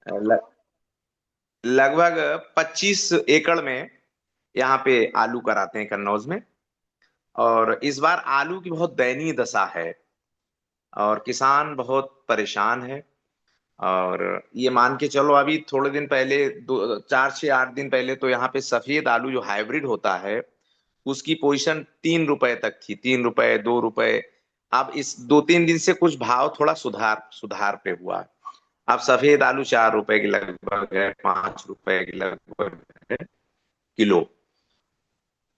ल- लगभग 25 एकड़ में यहाँ पे आलू कराते हैं कन्नौज में। और इस बार आलू की बहुत दयनीय दशा है और किसान बहुत परेशान है। और ये मान के चलो, अभी थोड़े दिन पहले, 4 से 8 दिन पहले तो यहाँ पे सफेद आलू जो हाइब्रिड होता है उसकी पोजीशन 3 रुपए तक थी, 3 रुपए, 2 रुपए। अब इस 2-3 दिन से कुछ भाव थोड़ा सुधार सुधार पे हुआ है। अब सफेद आलू 4 रुपए के लगभग है, 5 रुपए के लगभग है किलो।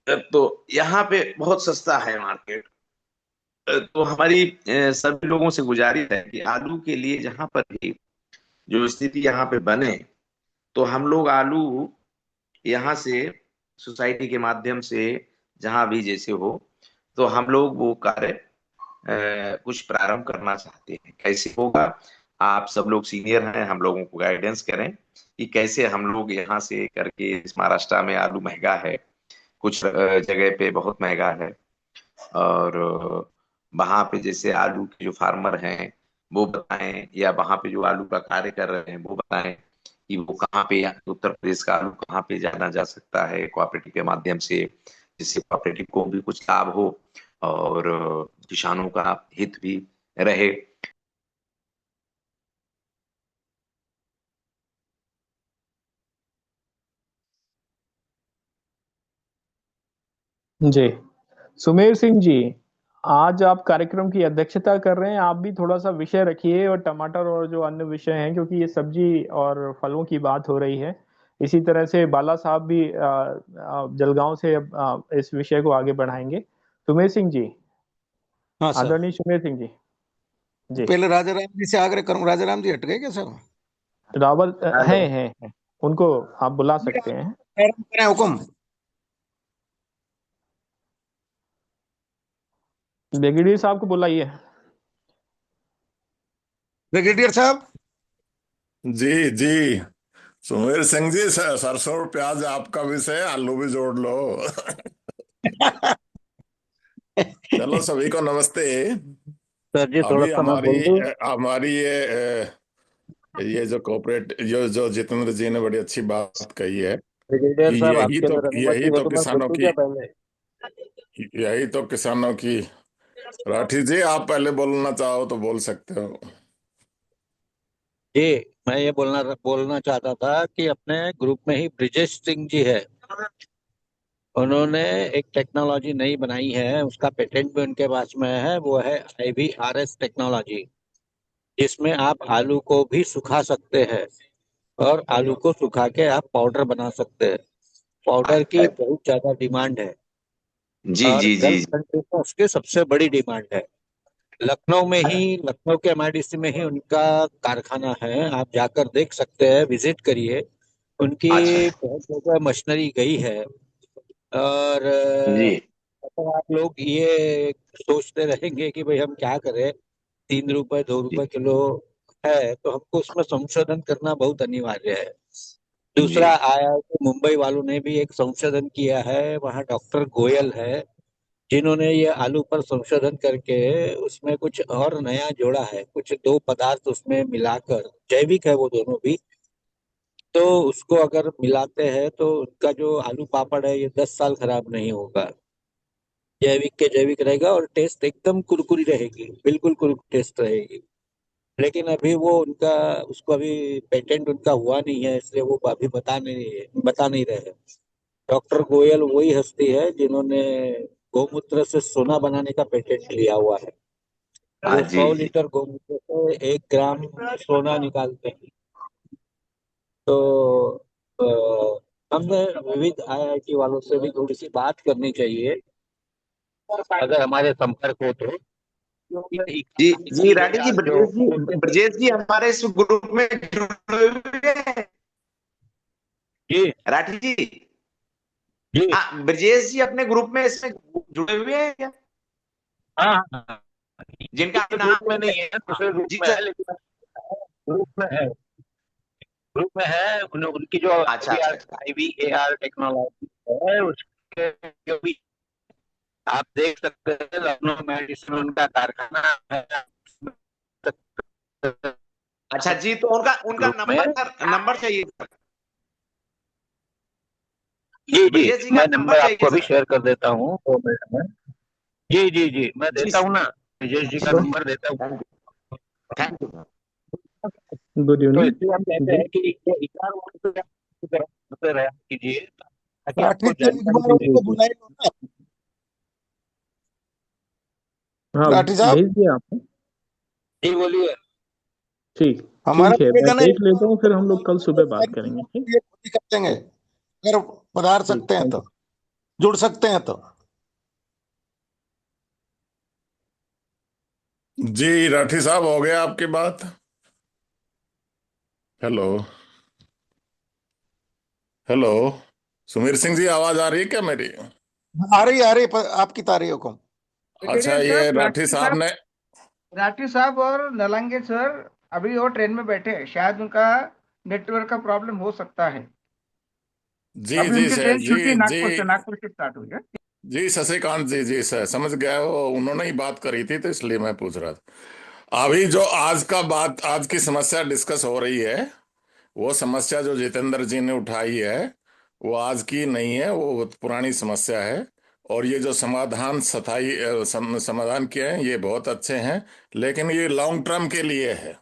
तो यहाँ पे बहुत सस्ता है मार्केट। तो हमारी सभी लोगों से गुजारिश है कि आलू के लिए जहां पर भी जो स्थिति यहाँ पे बने, तो हम लोग आलू यहाँ से सोसाइटी के माध्यम से जहां भी जैसे हो, तो हम लोग वो कार्य कुछ प्रारंभ करना चाहते हैं। कैसे होगा? आप सब लोग सीनियर हैं, हम लोगों को गाइडेंस करें कि कैसे हम लोग यहाँ से करके। इस महाराष्ट्र में आलू महंगा है, कुछ जगह पे बहुत महंगा है। और वहां पे जैसे आलू के जो फार्मर हैं वो बताएं, या वहां पे जो आलू का कार्य कर रहे हैं वो बताएं कि वो कहाँ पे, उत्तर प्रदेश का आलू कहाँ पे जाना जा सकता है कोऑपरेटिव के माध्यम से, जिससे कोऑपरेटिव को भी कुछ लाभ हो और किसानों का हित भी रहे। जी, सुमेर सिंह जी, आज आप कार्यक्रम की अध्यक्षता कर रहे हैं। आप भी थोड़ा सा विषय रखिए, और टमाटर और जो अन्य विषय हैं, क्योंकि ये सब्जी और फलों की बात हो रही है। इसी तरह से बाला साहब भी जलगांव से इस विषय को आगे बढ़ाएंगे। सुमेर सिंह जी, हाँ सर। आदरणीय सुमेर सिंह जी। जी। पहले राजा राम जी से आग्रह करूं, राजा राम जी हट गए क्या सर? रावल हेलो। हैं। उनको आप बुला सकते हैं। करें हुक्म। ब्रिगेडियर साहब को बुलाइए। ब्रिगेडियर साहब। जी जी। सुमेर सिंह जी, सरसों और प्याज आपका विषय, आलू भी जोड़ लो। चलो, सभी को नमस्ते। सर जी थोड़ा अभी सा मैं हमारी बोल दूं। हमारी ये जो कॉपरेट, जो जो जितेंद्र जी ने बड़ी अच्छी बात कही है ब्रिगेडियर कि साहब यही आपकी तो अगर अनुमति यही हो तो तो मैं बोल किसानों दूं की क्या पहले? यही तो किसानों की। राठी जी, आप पहले बोलना चाहो तो बोल सकते हो। जी, मैं ये बोलना बोलना चाहता था कि अपने ग्रुप में ही ब्रिजेश सिंह जी है। उन्होंने एक टेक्नोलॉजी नई बनाई है, उसका पेटेंट भी उनके पास में है। वो है IVRS टेक्नोलॉजी, जिसमें आप आलू को भी सुखा सकते हैं और आलू को सुखा के आप पाउडर बना सकते हैं। पाउडर की बहुत ज्यादा डिमांड है जी और जी जी। गल्फ कंट्री में उसकी सबसे बड़ी डिमांड है। लखनऊ के MIDC में ही उनका कारखाना है। आप जाकर देख सकते हैं, विजिट करिए। उनकी अच्छा। बहुत जगह मशीनरी गई है। और जी अगर आप लोग ये सोचते रहेंगे कि भाई हम क्या करें, 3 रुपए 2 रुपए जी किलो है, तो हमको उसमें संशोधन करना बहुत अनिवार्य है। जी। दूसरा, IIT मुंबई वालों ने भी एक संशोधन किया है। वहाँ डॉक्टर गोयल है, जिन्होंने ये आलू पर संशोधन करके उसमें कुछ और नया जोड़ा है। कुछ दो पदार्थ उसमें मिलाकर, जैविक है वो दोनों भी, तो उसको अगर मिलाते हैं तो उनका जो आलू पापड़ है ये 10 साल खराब नहीं होगा। जैविक के जैविक रहेगा और टेस्ट एकदम कुरकुरी रहेगी, बिल्कुल कुरकुरी टेस्ट रहेगी। लेकिन अभी वो उनका, उसको अभी पेटेंट उनका हुआ नहीं है, इसलिए वो अभी बता नहीं रहे हैं। डॉक्टर गोयल वही हस्ती है जिन्होंने गौमूत्र से सोना बनाने का पेटेंट लिया हुआ है। हाँ वो जी 100 जी। लीटर गौमूत्र से 1 ग्राम सोना निकालते हैं। तो हमने विविध IIT वालों से भी थोड़ी सी बात करनी चाहिए, अगर हमारे संपर्क हो तो। क्योंकि जी जी राठी जी, IVAR जो ब्रजेश जी हमारे इस ग्रुप में जुड़े हुए हैं। जी राठी जी, जी हाँ, ब्रजेश जी अपने ग्रुप में इसमें जुड़े हुए हैं क्या? हाँ हाँ, जिनका इस ग्रुप में नाम है। नहीं है, हाँ, दूसरे ग्रुप जी में है, सर। लेकिन ग्रुप में है। ग्रुप में है। उनकी जो अच्छा अच्छा अच्छा। IVAR टेक्नोलॉजी है, उसके जो भी आप देख सकते हैं, लखनऊ मेडिसिन उनका कारखाना है। अच्छा जी, तो उनका उनका ग्रुप में। नंबर नंबर चाहिए सर। जी जी, ब्रजेश जी का मैं नंबर नंबर आपको चाहिए अभी सर। शेयर कर देता हूँ 2 मिनट में। जी जी जी, मैं जी देता हूँ ना, विजेश जी का हेलो, नंबर देता हूँ। Thank you, thank you. Good तो इवनिंग इसलिए हम कहते जी। हैं कि ये इशार की तरह होते रहा कीजिए, ताकि राठी आपको तो एक जानकारी बार मिल जी उनको जी, बुला ही लो ना। हाँ राठी साहब, भेज दिया आपने। जी बोलिए। ठीक, हमारा ठीक है, मैं निवेदन है, देख एक बार लेता हूँ, उनको फिर हम बुला लोग कल लो, वो सुबह बात सारी करेंगे। चीजों ठीक, को ये खुद ही कर देंगे, अगर पधार ठीक, सकते हैं थैंक तो, यू। जुड़ सकते हैं तो। जी राठी साहब, हो गया आपकी बात? हेलो, हेलो, सुमीर सिंह जी, आवाज आ रही है क्या मेरी? आ रही आपकी तारीख हुक्म। अच्छा, ब्रिगेडियर ये साहब, राठी साहब ने। राठी साहब और नलंगे सर अभी वो ट्रेन में बैठे हैं, शायद उनका नेटवर्क का प्रॉब्लम हो सकता है। जी अभी जी उनकी सर, ट्रेन जी छुट्टी जी नागपुर से, नागपुर से स्टार्ट हुई है। जी शशिकांत जी, जी सर, समझ गया, वो उन्होंने ही बात करी थी तो इसलिए मैं पूछ रहा था। अभी जो आज की समस्या डिस्कस हो रही है, वो समस्या जो जितेंद्र जी ने उठाई है, वो आज की नहीं है, वो बहुत पुरानी समस्या है। और ये जो समाधान किए हैं, ये बहुत अच्छे हैं, लेकिन ये लॉन्ग टर्म के लिए है।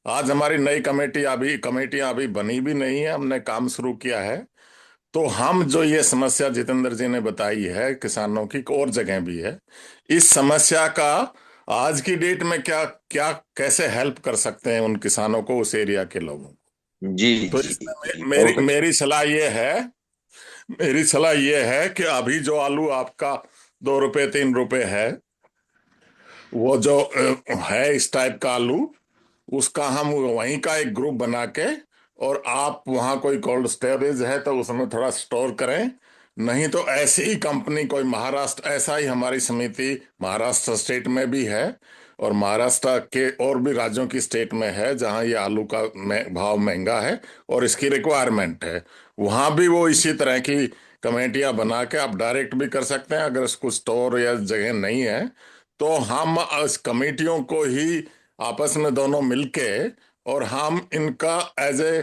आज हमारी नई कमेटियां अभी बनी भी नहीं है, हमने काम शुरू किया है। तो हम जो ये समस्या जितेंद्र जी ने बताई है किसानों की, और जगह भी है, इस समस्या का आज की डेट में क्या क्या कैसे हेल्प कर सकते हैं उन किसानों को, उस एरिया के लोगों को। जी तो जी इसमें जी, मेरी बहुत अच्छा। मेरी सलाह ये है कि अभी जो आलू आपका 2 रुपए 3 रुपए है, वो जो है इस टाइप का आलू, उसका हम वहीं का एक ग्रुप बना के, और आप वहाँ कोई कोल्ड स्टोरेज है तो उसमें थोड़ा स्टोर करें। नहीं तो ऐसी ही कंपनी कोई महाराष्ट्र, ऐसा ही हमारी समिति महाराष्ट्र स्टेट में भी है, और महाराष्ट्र के और भी राज्यों की स्टेट में है जहाँ ये आलू का भाव महंगा है और इसकी रिक्वायरमेंट है। वहाँ भी वो इसी तरह की कमेटियां बना के आप डायरेक्ट भी कर सकते हैं, अगर इसको स्टोर या जगह नहीं है तो हम इस कमेटियों को ही आपस में दोनों मिलके, और हम इनका एज ए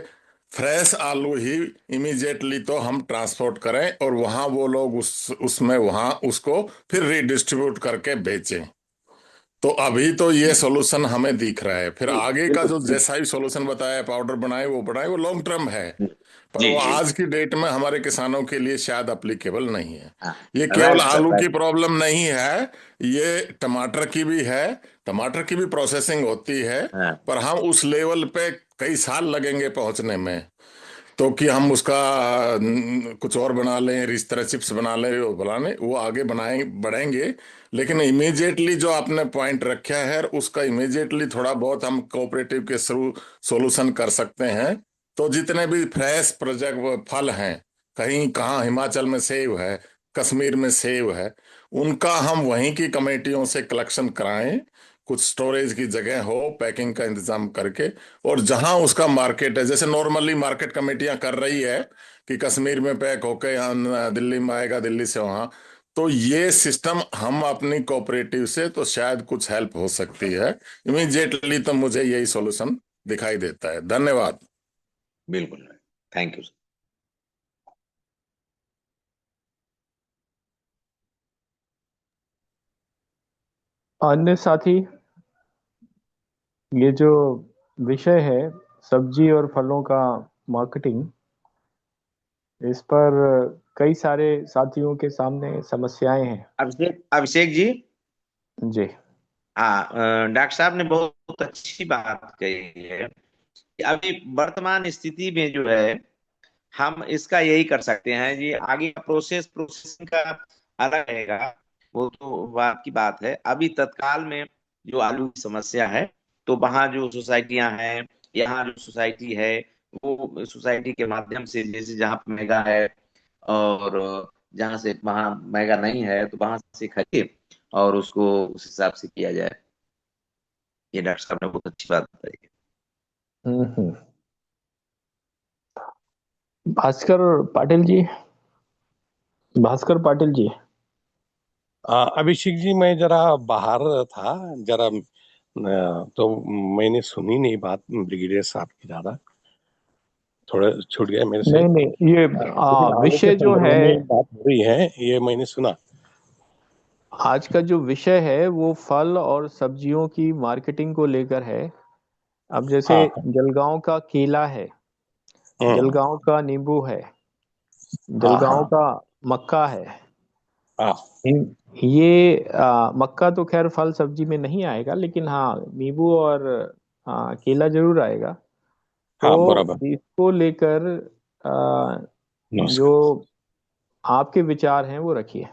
फ्रेश आलू ही इमीडिएटली तो हम ट्रांसपोर्ट करें, और वहां वो लोग उसमें वहां उसको फिर रिडिस्ट्रीब्यूट करके बेचें। तो अभी तो ये सॉल्यूशन हमें दिख रहा है, फिर जी आगे का जो बिल्कुल। जैसा ही सॉल्यूशन बताया, पाउडर बनाए वो लॉन्ग टर्म है, पर जी वो जी। आज की डेट में हमारे किसानों के लिए शायद अप्लीकेबल नहीं है। हाँ, ये केवल राइट सर, आलू की राइट। प्रॉब्लम नहीं है, ये टमाटर की भी है। टमाटर की भी प्रोसेसिंग होती है, हाँ पर हम उस लेवल पे कई साल लगेंगे पहुंचने में। तो कि हम उसका कुछ और बना लें, इस तरह चिप्स बना लें, वो बनाने वो आगे बनाए बढ़ेंगे। लेकिन इमीडिएटली जो आपने पॉइंट रखा है, उसका इमीडिएटली थोड़ा बहुत हम कोऑपरेटिव के थ्रू सॉल्यूशन कर सकते हैं। तो जितने भी फ्रेश प्रोजेक्ट फल हैं, कहीं कहाँ हिमाचल में सेब है, कश्मीर में सेब है, उनका हम वहीं की कमेटियों से कलेक्शन कराएं, कुछ स्टोरेज की जगह हो, पैकिंग का इंतजाम करके। और जहां उसका मार्केट है, जैसे नॉर्मली मार्केट कमेटियां कर रही है कि कश्मीर में पैक होके यहाँ दिल्ली में आएगा, दिल्ली से वहां, तो ये सिस्टम हम अपनी कोऑपरेटिव से तो शायद कुछ हेल्प हो सकती है। इमीडिएटली तो मुझे यही सॉल्यूशन दिखाई देता है। धन्यवाद। बिल्कुल, थैंक यू सर। अन्य साथी, ये जो विषय है सब्जी और फलों का मार्केटिंग, इस पर कई सारे साथियों के सामने समस्याएं हैं। अभिषेक अभिषेक जी। जी हाँ, डॉक्टर साहब ने बहुत अच्छी बात कही है कि अभी वर्तमान स्थिति में जो है, हम इसका यही कर सकते हैं जी। आगे का प्रोसेसिंग का अलग रहेगा, वो तो बात की बात है। अभी तत्काल में जो आलू की समस्या है, तो वहाँ जो सोसाइटियां हैं, यहाँ जो सोसाइटी है, वो सोसाइटी के माध्यम से, जैसे जहाँ पे महंगा है और जहाँ से वहाँ महंगा नहीं है, तो वहां से खरीदे और उसको उस हिसाब से किया जाए। ये डॉक्टर साहब ने बहुत अच्छी बात बताई हम्म। भास्कर पाटिल जी, भास्कर पाटिल जी। अभिषेक जी, मैं जरा बाहर था, जरा तो मैंने सुनी नहीं बात ब्रिगेडियर साहब की, ज्यादा थोड़ा छूट गया मेरे से। नहीं नहीं, ये लेकिन आलू के विषय जो संदर्भ है, में बात हो रही है, ये मैंने सुना। आज का जो विषय है वो फल और सब्जियों की मार्केटिंग को लेकर है। अब जैसे हाँ हाँ। जलगांव का केला है, हम्म। जलगांव का नींबू है, हाँ जलगांव हाँ का मक्का है। हाँ ये मक्का तो खैर फल सब्जी में नहीं आएगा, लेकिन हाँ नींबू और केला जरूर आएगा। हाँ, तो बराबर। इसको लेकर आ, जो नमस्कार। आपके विचार हैं वो रखिए।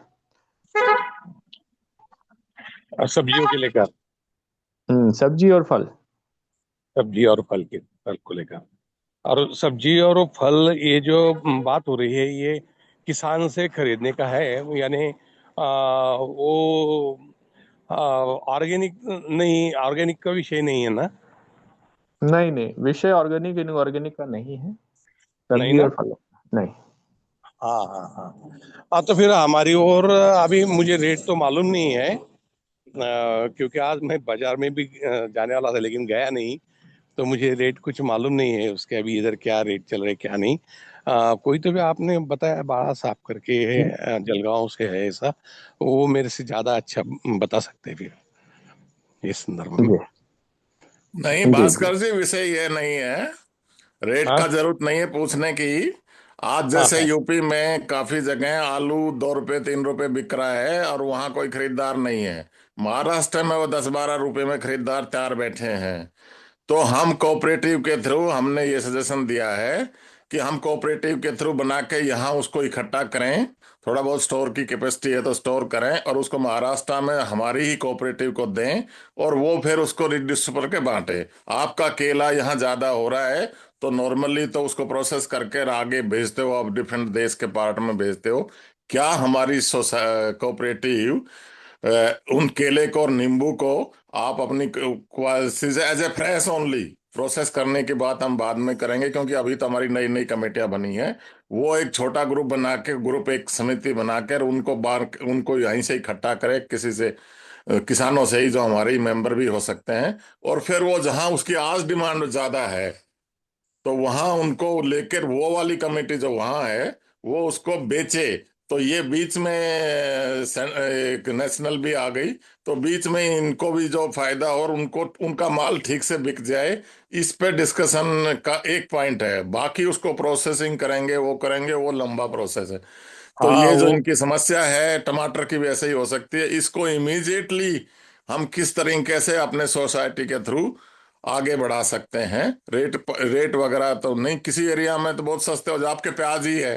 और सब्जियों के लेकर, सब्जी और फल। सब्जी और फल को लेकर, और सब्जी और फल, ये जो बात हो रही है, ये किसान से खरीदने का है, यानी वो ऑर्गेनिक नहीं, ऑर्गेनिक का विषय नहीं है ना? नहीं नहीं, विषय ऑर्गेनिक इनऑर्गेनिक का नहीं है, नहीं सब्जी ना? और फल। नहीं। हाँ हाँ हाँ। हाँ, तो फिर हमारी ओर अभी मुझे रेट तो मालूम नहीं है, क्योंकि आज मैं बाजार में भी जाने वाला था, लेकिन गया नहीं। तो मुझे रेट कुछ मालूम नहीं है उसके, अभी इधर क्या रेट चल रहे हैं क्या नहीं। कोई तो भी आपने बताया बाड़ा साफ करके है, जलगांव से है ऐसा, वो मेरे से ज्यादा अच्छा बता सकते हैं फिर इस संदर्भ में। जी नहीं जी जी। भास्कर जी, विषय ये नहीं है, रेट हाँ का जरूरत नहीं है पूछने की। आज हाँ जैसे हाँ यूपी में काफी जगह आलू 2 रुपए 3 रुपए बिक रहा है और वहां कोई खरीदार नहीं है। महाराष्ट्र में वो 10-12 रुपए में खरीदार तैयार बैठे हैं। तो हम कोऑपरेटिव के थ्रू हमने ये सजेशन दिया है कि हम कोऑपरेटिव के थ्रू बना के यहाँ उसको इकट्ठा करें। थोड़ा बहुत स्टोर की कैपेसिटी है तो स्टोर करें और उसको महाराष्ट्र में हमारी ही कोऑपरेटिव को दें और वो फिर उसको रिडिस्ट्रीब्यूट करके बांटे। आपका केला यहाँ ज्यादा हो रहा है तो नॉर्मली तो उसको प्रोसेस करके आगे भेजते हो, आप डिफरेंट देश के पार्ट में भेजते हो। क्या हमारी कोऑपरेटिव उन केले को और नींबू को आप अपनी as a fresh only process करने की बात हम बाद में करेंगे, क्योंकि अभी तो हमारी नई नई कमेटियां बनी है। वो एक छोटा ग्रुप बना के, ग्रुप एक समिति बनाकर उनको बार उनको यहीं से इकट्ठा करे, किसी से किसानों से ही जो हमारे ही मेंबर भी हो सकते हैं। और फिर वो जहां उसकी आज डिमांड ज्यादा है तो वहां उनको लेकर वो वाली कमेटी जो वहां है वो उसको बेचे। तो ये बीच में एक नेशनल भी आ गई, तो बीच में इनको भी जो फायदा और उनको उनका माल ठीक से बिक जाए, इस पे डिस्कशन का एक पॉइंट है। बाकी उसको प्रोसेसिंग करेंगे, वो करेंगे, वो लंबा प्रोसेस है। तो हाँ। ये जो वो इनकी समस्या है टमाटर की भी ऐसे ही हो सकती है। इसको इमीडिएटली हम किस तरीके से अपने सोसाइटी के थ्रू आगे बढ़ा सकते हैं। रेट रेट वगैरह तो नहीं, किसी एरिया में तो बहुत सस्ते हो जाए। आपके प्याज ही है,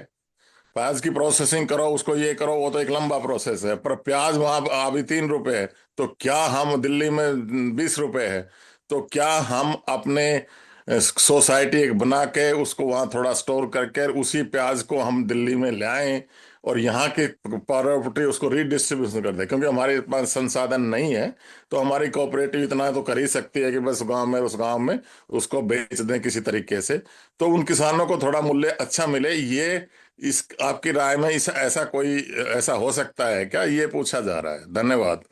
प्याज की प्रोसेसिंग करो, उसको ये करो, वो तो एक लंबा प्रोसेस है। पर प्याज वहां अभी 3 रुपए है, तो क्या हम दिल्ली में 20 रुपए है, तो क्या हम अपने सोसाइटी एक बना के उसको वहां थोड़ा स्टोर करके उसी प्याज को हम दिल्ली में ले आएं और यहाँ के प्रॉपर्टी उसको रीडिस्ट्रीब्यूशन कर दें। क्योंकि हमारे पास संसाधन नहीं है, तो हमारी कोऑपरेटिव इतना तो कर ही सकती है कि बस गांव में उस गांव में उसको बेच दें किसी तरीके से, तो उन किसानों को थोड़ा मूल्य अच्छा मिले। ये इस आपकी राय में इस ऐसा कोई ऐसा हो सकता है क्या, ये पूछा जा रहा है। धन्यवाद।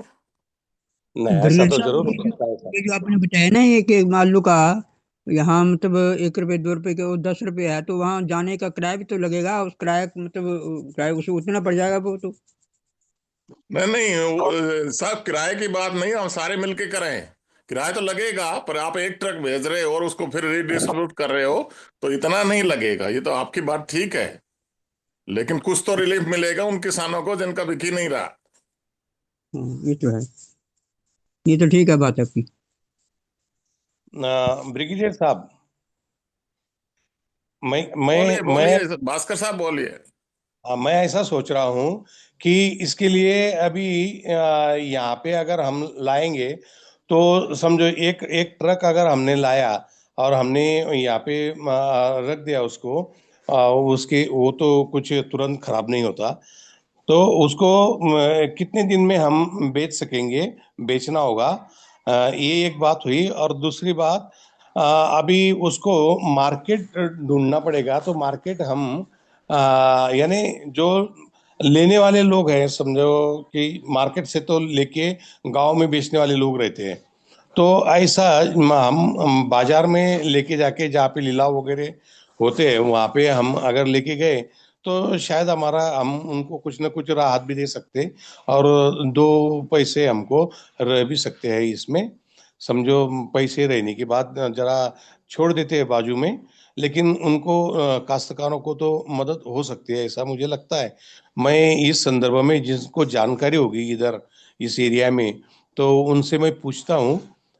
नहीं, ऐसा ब्रिगेड तो साहब, जरूर हो सकता है सर। ये जो आपने बताया ना, ये कि आलू का यहाँ मतलब 1 रुपए 2 रुपए के वो 10 रुपए है, तो वहाँ जाने का किराया भी तो लगेगा, उस किराया मतलब किराया उसे उतना पड़ जाएगा वो तो। नहीं नहीं, साहब किराए की बात नहीं, हम सारे मिलके करें। किराया तो लगेगा, पर आप एक ट्रक भेज रहे हो और उसको फिर रीडिस्ट्रीब्यूट कर रहे हो तो इतना नहीं लगेगा। ये तो आपकी बात ठीक है, लेकिन कुछ तो रिलीफ मिलेगा उन किसानों को जिनका बिक ही नहीं रहा। ये तो है, ये तो ठीक है बात आपकी। ब्रिगेडियर साहब, मैं मैं बोलिए मैं बोलिए भास्कर साहब बोलिए। मैं ऐसा सोच रहा हूँ कि इसके लिए अभी यहाँ पे अगर हम लाएंगे, तो समझो एक एक ट्रक अगर हमने लाया और हमने यहाँ पे रख दिया उसको, उसके वो तो कुछ तुरंत खराब नहीं होता। तो उसको कितने दिन में हम बेच सकेंगे, बेचना होगा? ये एक बात हुई। और दूसरी बात, अभी उसको मार्केट ढूंढना पड़ेगा। तो मार्केट हम यानी जो लेने वाले लोग हैं, समझो कि मार्केट से तो लेके गांव में बेचने वाले लोग रहते हैं। तो ऐसा हम बाजार में लेके जाके जहाँ पे लिलाव वगैरह होते हैं वहाँ पे हम अगर लेके गए तो शायद हमारा हम उनको कुछ ना कुछ राहत भी दे सकते, और दो पैसे हमको रह भी सकते हैं इसमें। समझो पैसे रहने की बात जरा छोड़ देते हैं बाजू में, लेकिन उनको काश्तकारों को तो मदद हो सकती है, ऐसा मुझे लगता है। मैं इस संदर्भ में जिसको जानकारी होगी इधर इस एरिया में, तो उनसे मैं पूछता हूँ,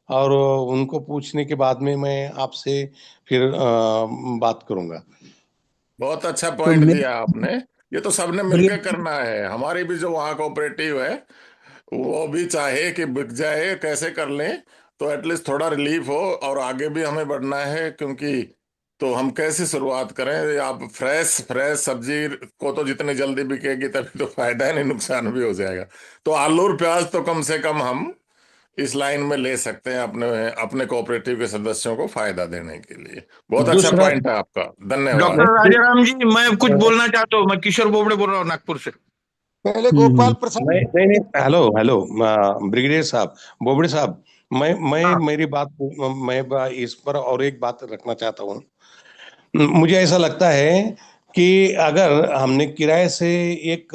और उनको पूछने के बाद में मैं आपसे फिर बात करूंगा। बहुत अच्छा तो पॉइंट मेरे दिया आपने। ये तो सबने मिलकर ब्रिगेड करना है। हमारी भी जो वहाँ कोऑपरेटिव है वो भी चाहे कि बिक जाए कैसे कर लें, तो एटलीस्ट थोड़ा रिलीफ हो, और आगे भी हमें बढ़ना है। क्योंकि तो हम कैसे शुरुआत करें? आप फ्रेश फ्रेश सब्जी को तो जितनी जल्दी बिकेगी तभी तो फायदा है, नहीं नुकसान भी हो जाएगा। तो आलू और प्याज तो कम से कम हम इस लाइन में ले सकते हैं अपने अपने कोऑपरेटिव के सदस्यों को फायदा देने के लिए। बहुत अच्छा दूसरा पॉइंट है आपका, धन्यवाद। डॉक्टर मैं राजाराम जी, मैं कुछ बोलना चाहता हूँ। मैं किशोर बोबड़े बोल रहा हूँ, नागपुर से। पहले हम्म। गोपाल प्रसाद मैं नहीं नहीं, हेलो हेलो, ब्रिगेडियर साहब, बोबड़े साहब, मैं हाँ, मेरी बात, इस पर और एक बात रखना चाहता हूँ। मुझे ऐसा लगता है कि अगर हमने किराए से एक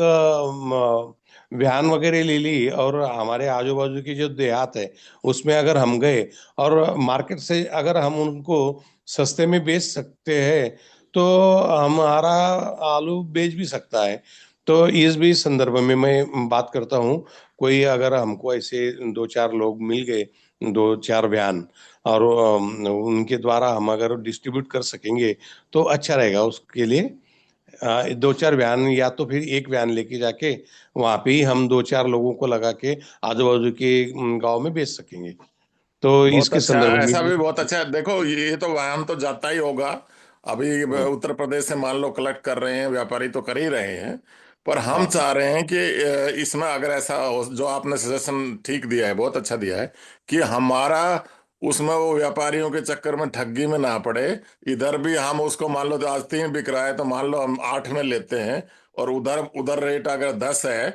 वैन वगैरह ले ली, और हमारे आजू बाजू की जो देहात है उसमें अगर हम गए, और मार्केट से अगर हम उनको सस्ते में बेच सकते हैं, तो हमारा आलू बेच भी सकता है। तो इस भी संदर्भ में मैं बात करता हूँ, कोई अगर हमको ऐसे दो चार लोग मिल गए, दो चार वैन, और उनके द्वारा हम अगर डिस्ट्रीब्यूट कर सकेंगे तो अच्छा रहेगा उसके लिए। दो चार वैन, या तो फिर एक वैन लेके जाके वहां पे ही हम दो चार लोगों को लगा के आजू बाजू के गांव में बेच सकेंगे। तो बहुत इसके अच्छा, संदर्भ में ऐसा भी। भी बहुत अच्छा है। देखो ये तो वाहन तो जाता ही होगा। अभी हम्म, उत्तर प्रदेश से मान लो कलेक्ट कर रहे हैं, व्यापारी तो कर ही रहे हैं। पर हम हाँ चाह रहे हैं कि इसमें अगर ऐसा हो, जो आपने सजेशन ठीक दिया है, बहुत अच्छा दिया है, कि हमारा उसमें वो व्यापारियों के चक्कर में ठगी में ना पड़े। इधर भी हम उसको मान लो तो आज 3 बिक रहा है, तो मान लो हम 8 में लेते हैं, और उधर उधर रेट अगर 10 है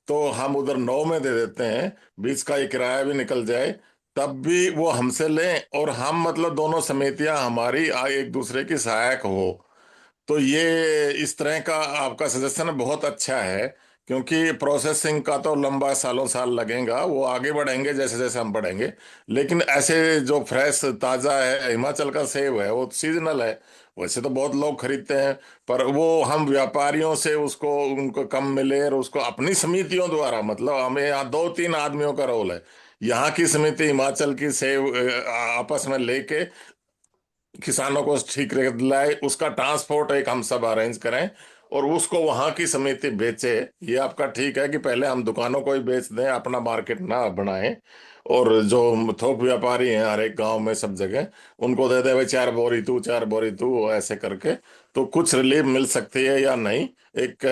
तो हम उधर 9 में दे देते हैं, बीच का ये किराया भी निकल जाए। तब भी वो हमसे लें, और हम मतलब दोनों समितियां हमारी एक दूसरे की सहायक हो। तो ये इस तरह का आपका सजेशन बहुत अच्छा है। क्योंकि प्रोसेसिंग का तो लंबा सालों साल लगेगा, वो आगे बढ़ेंगे जैसे जैसे हम बढ़ेंगे। लेकिन ऐसे जो फ्रेश ताज़ा है, हिमाचल का सेब है, वो सीजनल है। वैसे तो बहुत लोग खरीदते हैं, पर वो हम व्यापारियों से उसको उनको कम मिले, और उसको अपनी समितियों द्वारा, मतलब हमें यहाँ 2-3 आदमियों का रोल है। यहाँ की समिति हिमाचल की सेब आपस में लेके किसानों को ठीक रेट दिलाए, उसका ट्रांसपोर्ट एक हम सब अरेंज करें, और उसको वहां की समिति बेचे। ये आपका ठीक है कि पहले हम दुकानों को ही बेच दें, अपना मार्केट ना बनाएं। और जो थोक व्यापारी हैं हर एक गांव में सब जगह, उनको दे दे भाई 4 बोरी तू, 4 बोरी तू, ऐसे करके तो कुछ रिलीफ मिल सकती है या नहीं। एक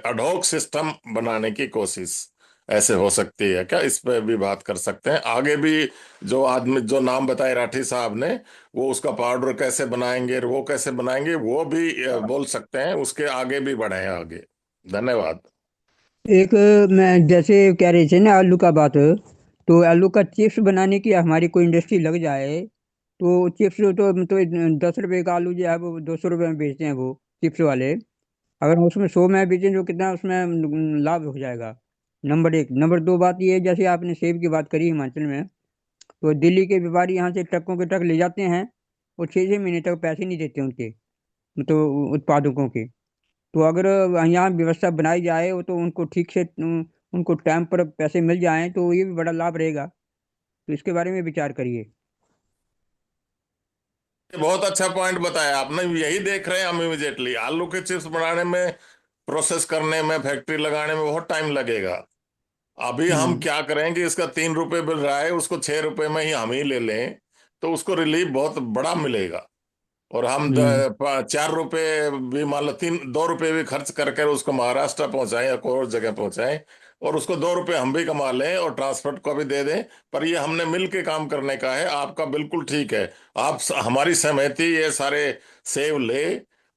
अडॉक सिस्टम बनाने की कोशिश ऐसे हो सकती है क्या? इस पे भी बात कर सकते हैं आगे भी। जो आदमी जो नाम बताए राठी साहब ने, वो उसका पाउडर कैसे बनाएंगे, वो कैसे बनाएंगे, वो भी बोल सकते हैं, उसके आगे भी बढ़े आगे। धन्यवाद। एक मैं जैसे कह रहे थे ना आलू का बात, तो आलू का चिप्स बनाने की हमारी कोई इंडस्ट्री लग जाए तो चिप्स तो 10 रुपए का आलू जो है वो 200 रुपये में बेचते हैं वो चिप्स वाले। अगर हम उसमें 100 में बेचें तो कितना उसमें लाभ हो जाएगा। नंबर एक। नंबर दो बात ये है, जैसे आपने सेब की बात करी हिमाचल में, तो दिल्ली के व्यापारी यहाँ से ट्रकों के ट्रक ले जाते हैं और 6 6 महीने तक पैसे नहीं देते उनके, मतलब उत्पादकों के। तो अगर यहाँ व्यवस्था बनाई जाए तो उनको ठीक से उनको टाइम पर पैसे मिल जाएं तो ये भी बड़ा लाभ रहेगा। तो इसके बारे में विचार करिए। ये बहुत अच्छा पॉइंट बताया आपने। यही देख रहे हैं हम इमिजिएटली, आलू के चिप्स बनाने में, प्रोसेस करने में, फैक्ट्री लगाने में बहुत टाइम लगेगा। अभी हम हम्म। क्या करें कि इसका 3 रुपए मिल रहा है, उसको 6 रुपए में ही हम ही ले लें, तो उसको रिलीफ बहुत बड़ा मिलेगा। और हम हम्म। 4 रुपए भी मान लो, 2 रुपए भी खर्च करके उसको महाराष्ट्र पहुंचाएं या कोई और जगह पहुंचाएं, और उसको 2 रुपए हम भी कमा लें और ट्रांसपोर्ट को भी दे दें। पर ये हमने मिल के काम करने का है। आपका बिल्कुल ठीक है। आप हमारी सहमति, ये सारे सेव ले,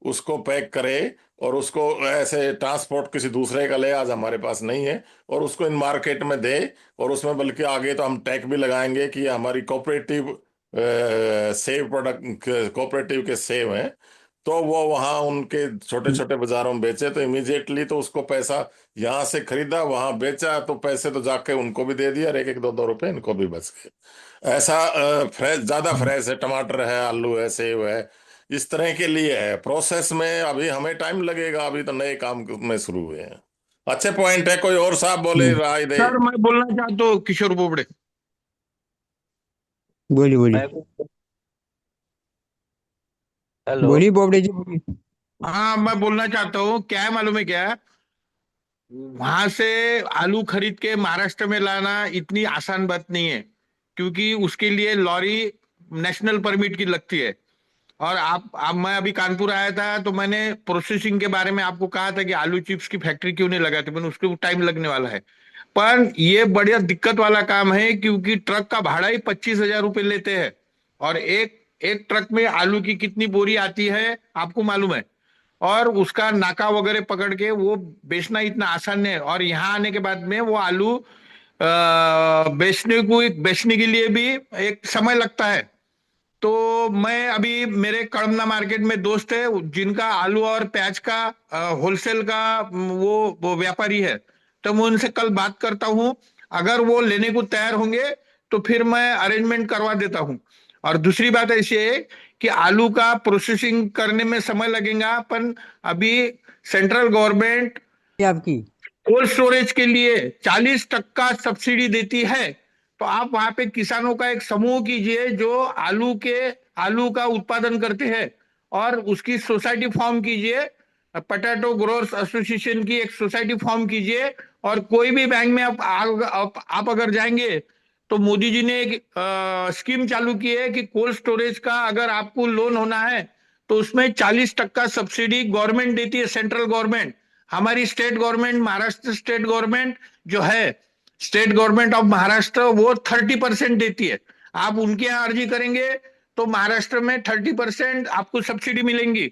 उसको पैक करे और उसको ऐसे ट्रांसपोर्ट किसी दूसरे का ले, आज हमारे पास नहीं है, और उसको इन मार्केट में दे। और उसमें बल्कि आगे तो हम टैग भी लगाएंगे कि ये हमारी कोऑपरेटिव सेव प्रोडक्ट, कोऑपरेटिव के सेव हैं। तो वो वहां उनके छोटे छोटे बाजारों में बेचे तो इमीडिएटली तो उसको पैसा, यहाँ से खरीदा वहां बेचा तो पैसे तो जाके उनको भी दे दिया, और एक एक दो दो रुपए इनको भी बच गए। ऐसा फ्रेश, ज्यादा फ्रेश है, टमाटर है, आलू है, सेब है, इस तरह के लिए है। प्रोसेस में अभी हमें टाइम लगेगा, अभी तो नए काम में शुरू हुए हैं। अच्छे पॉइंट है, कोई और साहब बोले, राय दे। सर मैं बोलना चाहता हूँ, किशोर बोबड़े। बोलिए बोलिए हेलो। बोलिए बोबड़े जी बोलिए। हाँ मैं बोलना चाहता हूँ, क्या है मालूम है क्या, वहां से आलू खरीद के महाराष्ट्र में लाना इतनी आसान बात नहीं है, क्योंकि उसके लिए लॉरी नेशनल परमिट की लगती है। और आप मैं अभी कानपुर आया था तो मैंने प्रोसेसिंग के बारे में आपको कहा था कि आलू चिप्स की फैक्ट्री क्यों नहीं लगाते, पर उसके टाइम लगने वाला है। पर ये बढ़िया दिक्कत वाला काम है, क्योंकि ट्रक का भाड़ा ही 25,000 रुपये लेते हैं। और एक एक ट्रक में आलू की कितनी बोरी आती है आपको मालूम है। और उसका नाका वगैरह पकड़ के वो बेचना इतना आसान नहीं है। और यहाँ आने के बाद में वो आलू बेचने के लिए भी एक समय लगता है। तो मैं अभी, मेरे कड़मना मार्केट में दोस्त है जिनका आलू और प्याज का होलसेल का वो व्यापारी है। तो मैं उनसे कल बात करता हूँ, अगर वो लेने को तैयार होंगे तो फिर मैं अरेंजमेंट करवा देता हूँ। और दूसरी बात ऐसी है कि आलू का प्रोसेसिंग करने में समय लगेगा, पर अभी सेंट्रल गवर्नमेंट आपकी कोल्ड स्टोरेज के लिए 40% सब्सिडी देती है। तो आप वहां पे किसानों का एक समूह कीजिए जो आलू का उत्पादन करते हैं, और उसकी सोसाइटी फॉर्म कीजिए। पोटैटो ग्रोअर्स एसोसिएशन की एक सोसाइटी फॉर्म कीजिए। और कोई भी बैंक में आप अगर जाएंगे तो मोदी जी ने एक स्कीम चालू की है कि कोल्ड स्टोरेज का अगर आपको लोन होना है तो उसमें 40% सब्सिडी गवर्नमेंट देती है, सेंट्रल गवर्नमेंट। हमारी state government, Maharashtra state government जो है, स्टेट गवर्नमेंट ऑफ महाराष्ट्र, वो 30% देती है। आप उनके यहाँ अर्जी करेंगे तो महाराष्ट्र में 30% आपको सब्सिडी मिलेंगी।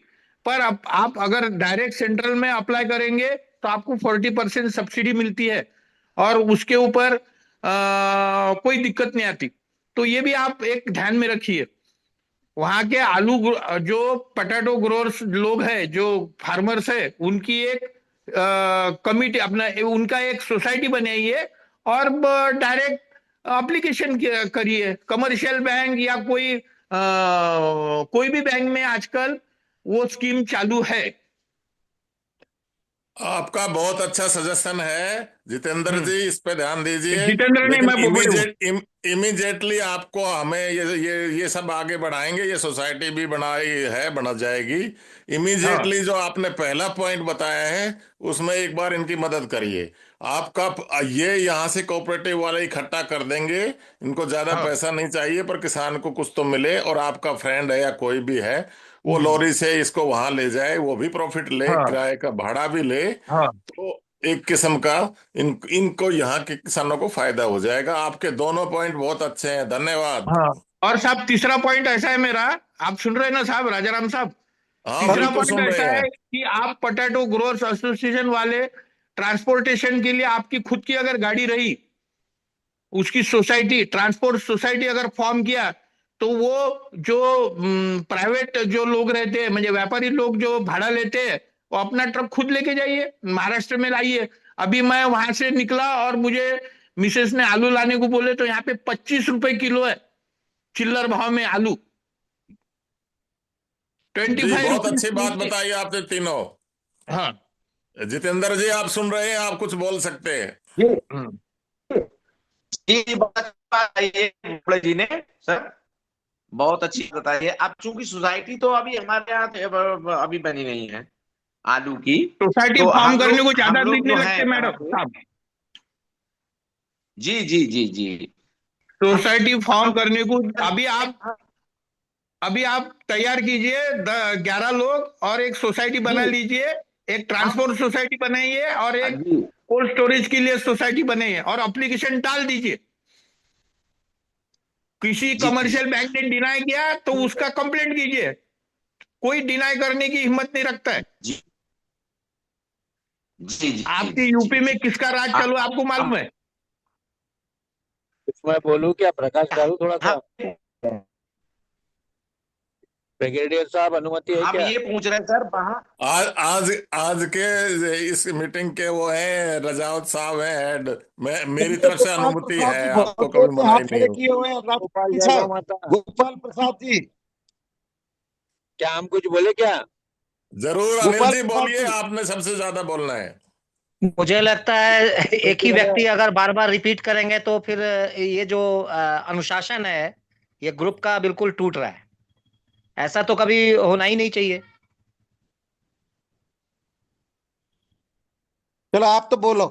पर आप अगर डायरेक्ट सेंट्रल में अप्लाई करेंगे तो आपको 40% सब्सिडी मिलती है, और उसके ऊपर कोई दिक्कत नहीं आती। तो ये भी आप एक ध्यान में रखिए। वहां के जो पोटैटो ग्रोअर्स लोग हैं, जो फार्मर्स है, उनकी एक कमिटी, अपना उनका एक सोसाइटी बनाइए और डायरेक्ट एप्लीकेशन करिए। कमर्शियल बैंक या कोई भी बैंक में आजकल वो स्कीम चालू है। आपका बहुत अच्छा सजेशन है जितेंद्र जी, इस पे ध्यान दीजिए। जितेंद्र ने, लेकिन मैं इमीडिएटली आपको हमें ये सब आगे बढ़ाएंगे, ये सोसाइटी भी बना जाएगी। इमीडिएटली जो आपने पहला पॉइंट बताया है उसमें एक बार इनकी मदद करिए। आपका ये यहाँ से कोऑपरेटिव वाले इकट्ठा कर देंगे, इनको ज्यादा पैसा नहीं चाहिए, पर किसान को कुछ तो मिले। और आपका फ्रेंड है या कोई भी है, वो लॉरी से इसको वहां ले जाए, वो भी प्रॉफिट ले, किराए का भाड़ा भी ले। तो एक किस्म का इनको यहाँ के किसानों को फायदा हो जाएगा। आपके दोनों पॉइंट बहुत अच्छे हैं, धन्यवाद। और साहब तीसरा पॉइंट ऐसा है मेरा, आप सुन रहे हैं ना साहब, राजाराम साहब? हाँ तीसरा बिल्कुल पॉइंट सुन रहे ऐसा है हैं। कि आप पोटैटो ग्रोअर्स एसोसिएशन वाले ट्रांसपोर्टेशन के लिए आपकी खुद की अगर गाड़ी रही, उसकी सोसाइटी, ट्रांसपोर्ट सोसाइटी अगर फॉर्म किया, तो वो जो प्राइवेट जो लोग रहते हैं, म्हणजे व्यापारी लोग जो भाड़ा लेते हैं, वो अपना ट्रक खुद लेके जाइए, महाराष्ट्र में लाइए। अभी मैं वहां से निकला और मुझे मिसेस ने आलू लाने को बोले, तो यहाँ पे 25 रुपए किलो है चिल्लर भाव में आलू। जी 25 बहुत अच्छी बात रुपीज। बताई आपने तीनों। हाँ जितेंद्र जी आप सुन रहे हैं, आप कुछ बोल सकते हैं। ये बहुत अच्छी बात है ये मुखड़े जी ने, सर बहुत अच्छी बताई है। अब चूंकि सोसाइटी तो अभी हमारे यहाँ अभी बनी नहीं है आलू की, सोसाइटी तो फॉर्म करने को ज्यादा हम लोग दिन जो नहीं है लगते मैडम साहब। जी जी जी जी सोसाइटी फॉर्म करने को अभी आप तैयार कीजिए 11 लोग, और एक सोसाइटी बना लीजिए, एक ट्रांसपोर्ट सोसाइटी बनाइए और एक कोल्ड स्टोरेज के लिए सोसाइटी बनाइए, और एप्लीकेशन डाल दीजिए। किसी कमर्शियल बैंक ने डिनाई किया तो उसका कंप्लेंट कीजिए। कोई डिनाई करने की हिम्मत नहीं रखता है। जी जी जी आपकी जी यूपी जी में जी। किसका राज आ- चालू है आपको मालूम है? इसमें बोलूं क्या प्रकाश डालू थोड़ा सा? हम ब्रिगेडियर साहब अनुमति है हम क्या? ये पूछ रहे हैं सर वहाँ। आज आज आज के इस मीटिंग के वो हैं, रजावत साहब हैं हेड। मैं, मेरी तरफ से गोपाल अनुमति प्रसाद है, जी आपको बहुत कभी देर से मनाही हाथ नहीं खड़े हो। किए हुए हैं गोपाल राष्ट्रपति जय गौ साहब। माता। गोपाल प्रसाद जी, क्या हम कुछ बोले क्या? जरूर अनिल गोपाल जी प्रसाद बोलिए, जी। आपने सबसे ज्यादा बोलना है। मुझे लगता है एक ही क्योंकि व्यक्ति अगर अगर बार बार रिपीट करेंगे तो फिर ये जो अनुशासन है ये ग्रुप का बिल्कुल टूट रहा है। ऐसा तो कभी होना ही नहीं चाहिए। चलो आप तो बोलो।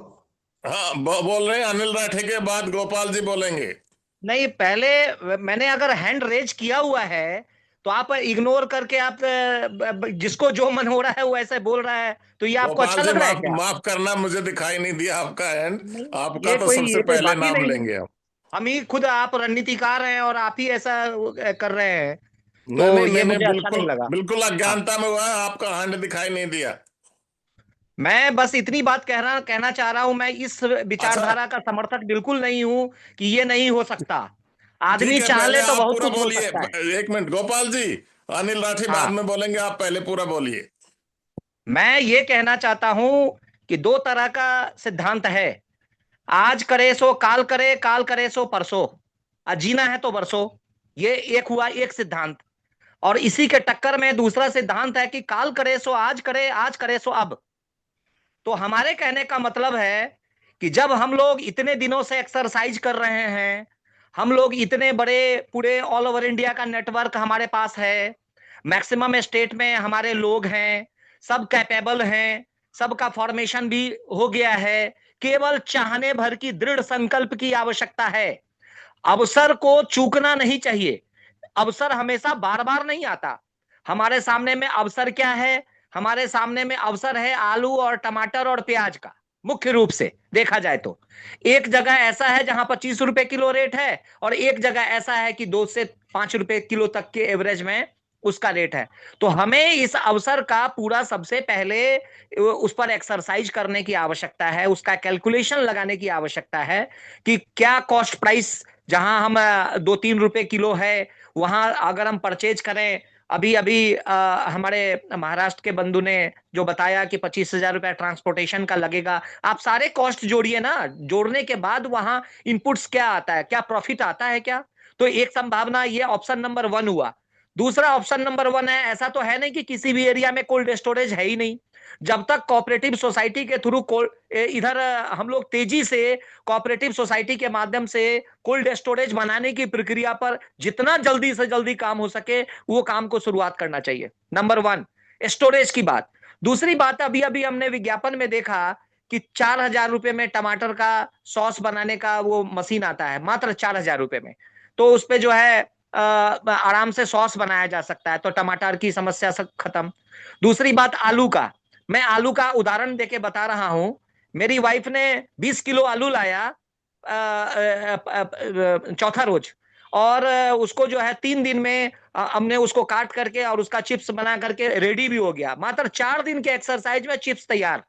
हाँ, बोल रहे हैं, अनिल राठे के बाद गोपाल जी बोलेंगे। नहीं, पहले मैंने अगर हैंड रेज किया हुआ है तो आप इग्नोर करके आप जिसको जो मन हो रहा है वो ऐसे बोल रहा है, तो ये आपको गोपाल अच्छा जी लग रहा है माफ क्या? माफ करना, मुझे दिखाई नहीं दिया आपका हैंड। नहीं, आपका तो सबसे ये कोई पहले बात ही नाम नहीं है। लेंगे हम। हम ही खुद आप रणनीतिकार हैं और आप ही ऐसा कर रहे हैं, नहीं तो नहीं, ये मैंने मुझे अच्छा बिल्कुल नहीं लगा। बिल्कुल हाँ, अज्ञानता में हुआ है, आपका हैंड दिखाई नहीं दिया। मैं बस इतनी बात कहना चाह रहा हूं, मैं इस अच्छा, विचारधारा का समर्थक बिल्कुल नहीं हूं कि ये नहीं हो सकता। ठीक आदमी है, चाह पहले ले तो आप बहुत पूरा कुछ हो बोलिए। सकता है। एक मिनट गोपाल जी, अनिल राठी बाद हाँ, में बोलेंगे, आप पहले पूरा बोलिए। मैं ये कहना चाहता हूं कि दो तरह का सिद्धांत है। आज करे सो काल करे, काल करे सो परसों। जीना है तो बरसो। ये एक हुआ एक सिद्धांत। और इसी के टक्कर में दूसरा सिद्धांत है कि काल करे सो आज करे सो अब। तो हमारे कहने का मतलब है कि जब हम लोग इतने दिनों से एक्सरसाइज कर रहे हैं, हम लोग इतने बड़े पूरे ऑल ओवर इंडिया का नेटवर्क हमारे पास है, मैक्सिमम स्टेट में हमारे लोग हैं, सब कैपेबल हैं, सबका फॉर्मेशन भी हो गया है, केवल चाहने भर की दृढ़ संकल्प की आवश्यकता है। अवसर को चूकना नहीं चाहिए। अवसर हमेशा बार बार नहीं आता। हमारे सामने में अवसर क्या है? हमारे सामने में अवसर है आलू और टमाटर और प्याज का। मुख्य रूप से देखा जाए तो एक जगह ऐसा है जहां 25 रुपए किलो रेट है, और एक जगह ऐसा है कि 2 से 5 रुपए किलो तक के एवरेज में उसका रेट है। तो हमें इस अवसर का पूरा सबसे पहले उस पर एक्सरसाइज करने की आवश्यकता है, उसका कैलकुलेशन लगाने की आवश्यकता है कि क्या कॉस्ट प्राइस जहां हम 2-3 रुपए किलो है वहां अगर हम परचेज करें। अभी अभी हमारे महाराष्ट्र के बंधु ने जो बताया कि 25,000 रुपया ट्रांसपोर्टेशन का लगेगा। आप सारे कॉस्ट जोड़िए ना, जोड़ने के बाद वहां इनपुट्स क्या आता है, क्या प्रॉफिट आता है क्या? तो एक संभावना ये ऑप्शन नंबर 1 हुआ। दूसरा ऑप्शन नंबर 1 है, ऐसा तो है नहीं कि किसी भी एरिया में कोल्ड स्टोरेज है ही नहीं। जब तक कोऑपरेटिव सोसाइटी के थ्रू इधर हम लोग तेजी से कोऑपरेटिव सोसाइटी के माध्यम से कोल्ड स्टोरेज बनाने की प्रक्रिया पर जितना जल्दी से जल्दी काम हो सके वो काम को शुरुआत करना चाहिए। नंबर 1 स्टोरेज की बात। दूसरी बात, अभी अभी हमने विज्ञापन में देखा कि 4,000 रुपए में टमाटर का सॉस बनाने का वो मशीन आता है, मात्र 4,000 रुपए में। तो उस पे जो है आराम से सॉस बनाया जा सकता है, तो टमाटर की समस्या सब खत्म। दूसरी बात आलू का, मैं आलू का उदाहरण देके बता रहा हूं। मेरी वाइफ ने 20 किलो आलू लाया चौथा रोज, और उसको जो है 3 दिन में हमने उसको काट करके और उसका चिप्स बना करके रेडी भी हो गया। मात्र 4 दिन के एक्सरसाइज में चिप्स तैयार।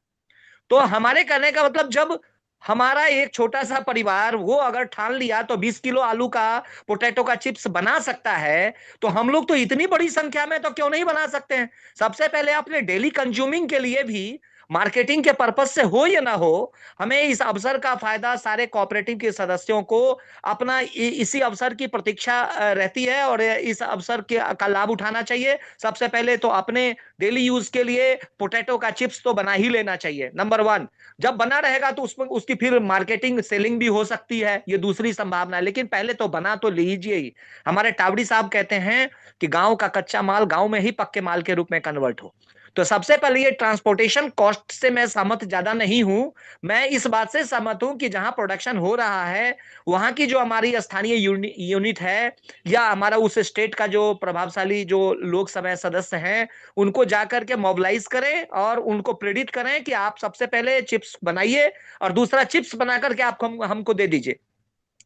तो हमारे कहने का मतलब, जब हमारा एक छोटा सा परिवार वो अगर ठान लिया तो 20 किलो आलू का पोटैटो का चिप्स बना सकता है, तो हम लोग तो इतनी बड़ी संख्या में तो क्यों नहीं बना सकते हैं? सबसे पहले अपने डेली कंज्यूमिंग के लिए भी, मार्केटिंग के पर्पज से हो या ना हो, हमें इस अवसर का फायदा सारे कोऑपरेटिव के सदस्यों को अपना इसी अवसर की प्रतीक्षा रहती है और इस अवसर का लाभ उठाना चाहिए। सबसे पहले तो अपने डेली यूज के लिए पोटैटो का चिप्स तो बना ही लेना चाहिए, नंबर 1। जब बना रहेगा तो उसमें उसकी फिर मार्केटिंग सेलिंग भी हो सकती है, ये दूसरी संभावना है, लेकिन पहले तो बना तो लीजिए ही। हमारे टावड़ी साहब कहते हैं कि गांव का कच्चा माल गांव में ही पक्के माल के रूप में कन्वर्ट हो। तो सबसे पहले ये ट्रांसपोर्टेशन कॉस्ट से मैं सहमत ज्यादा नहीं हूं। मैं इस बात से सहमत हूं कि जहां प्रोडक्शन हो रहा है वहां की जो हमारी स्थानीय यूनिट है, या हमारा उस स्टेट का जो प्रभावशाली जो लोक सभा सदस्य हैं, उनको जाकर के मोबिलाइज करें और उनको प्रेरित करें कि आप सबसे पहले चिप्स बनाइए और दूसरा चिप्स बना करके आप हमको दे दीजिए।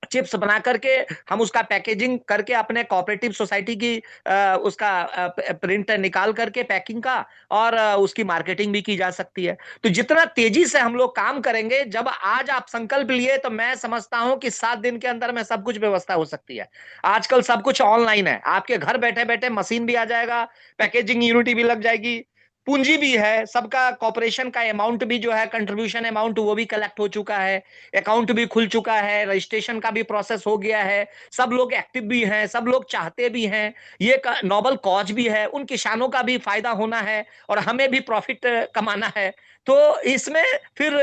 चिप्स बना करके हम उसका पैकेजिंग करके अपने कोऑपरेटिव सोसाइटी की उसका प्रिंट निकाल करके पैकिंग का और उसकी मार्केटिंग भी की जा सकती है। तो जितना तेजी से हम लोग काम करेंगे, जब आज आप संकल्प लिए तो मैं समझता हूं कि 7 दिन के अंदर में सब कुछ व्यवस्था हो सकती है। आजकल सब कुछ ऑनलाइन है, आपके घर बैठे बैठे मशीन भी आ जाएगा, पैकेजिंग यूनिट भी लग जाएगी, पूंजी भी है, सबका कॉर्पोरेशन का अमाउंट भी जो है कंट्रीब्यूशन अमाउंट वो भी कलेक्ट हो चुका है, अकाउंट भी खुल चुका है, रजिस्ट्रेशन का भी प्रोसेस हो गया है, सब लोग एक्टिव भी हैं, सब लोग चाहते भी हैं, ये नोबल कॉज भी है, उन किसानों का भी फायदा होना है और हमें भी प्रॉफिट कमाना है। तो इसमें फिर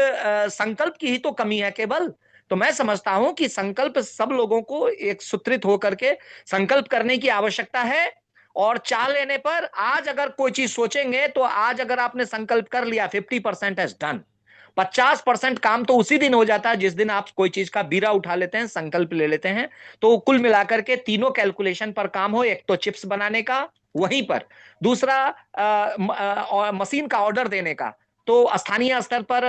संकल्प की ही तो कमी है केवल। तो मैं समझता हूं कि संकल्प सब लोगों को एक सूत्रित होकर के संकल्प करने की आवश्यकता है। और चाह लेने पर आज अगर कोई चीज सोचेंगे तो आज अगर आपने संकल्प कर लिया 50% हैज डन। 50% काम तो उसी दिन हो जाता है जिस दिन आप कोई चीज का बीरा उठा लेते हैं, संकल्प ले लेते हैं। तो कुल मिलाकर के तीनों कैलकुलेशन पर काम हो, एक तो चिप्स बनाने का वहीं पर, दूसरा मशीन का ऑर्डर देने का, तो स्थानीय स्तर पर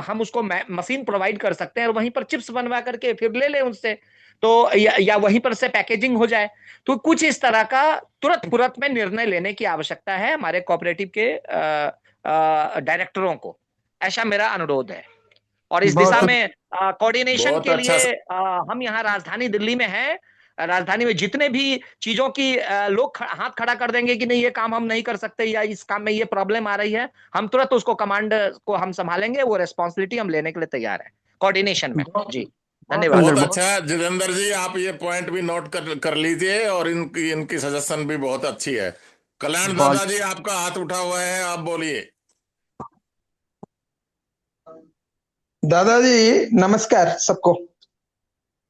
हम उसको मशीन प्रोवाइड कर सकते हैं और वहीं पर चिप्स बनवा करके फिर ले लें उनसे, तो या वहीं पर से पैकेजिंग हो जाए। तो कुछ इस तरह का तुरंत में निर्णय लेने की आवश्यकता है हमारे कोऑपरेटिव के डायरेक्टरों को, ऐसा मेरा अनुरोध है। और इस दिशा में कोऑर्डिनेशन के लिए हम यहाँ राजधानी दिल्ली में हैं, राजधानी में जितने भी चीजों की लोग हाथ खड़ा कर देंगे कि नहीं ये काम हम नहीं कर सकते या इस काम में ये प्रॉब्लम आ रही है, हम तुरंत उसको कमांड को हम संभालेंगे, वो रेस्पॉन्सिबिलिटी हम लेने के लिए तैयार है कोऑर्डिनेशन में। जी धन्यवाद। बहुत अच्छा जितेंद्र जी, आप ये पॉइंट भी नोट कर लीजिए और इनकी सजेशन भी बहुत अच्छी है। कल्याण दादाजी आपका हाथ उठा हुआ है, आप बोलिए। दादाजी नमस्कार सबको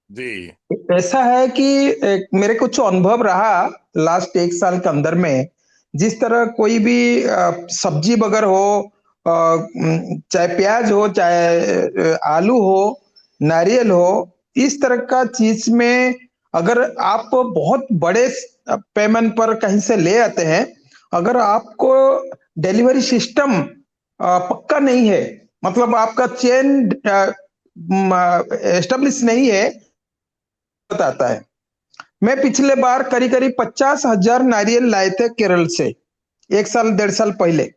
जी। ऐसा है कि मेरे कुछ अनुभव रहा लास्ट 1 साल के अंदर में, जिस तरह कोई भी सब्जी वगैरह हो, चाहे प्याज हो, चाहे आलू हो, नारियल हो, इस तरह का चीज में अगर आप बहुत बड़े पेमेंट पर कहीं से ले आते हैं, अगर आपको डिलीवरी सिस्टम पक्का नहीं है, मतलब आपका चेन एस्टेब्लिश नहीं है, आता है। मैं पिछले बार करीब 50,000 नारियल लाए थे केरल से 1 साल 1.5 साल पहले,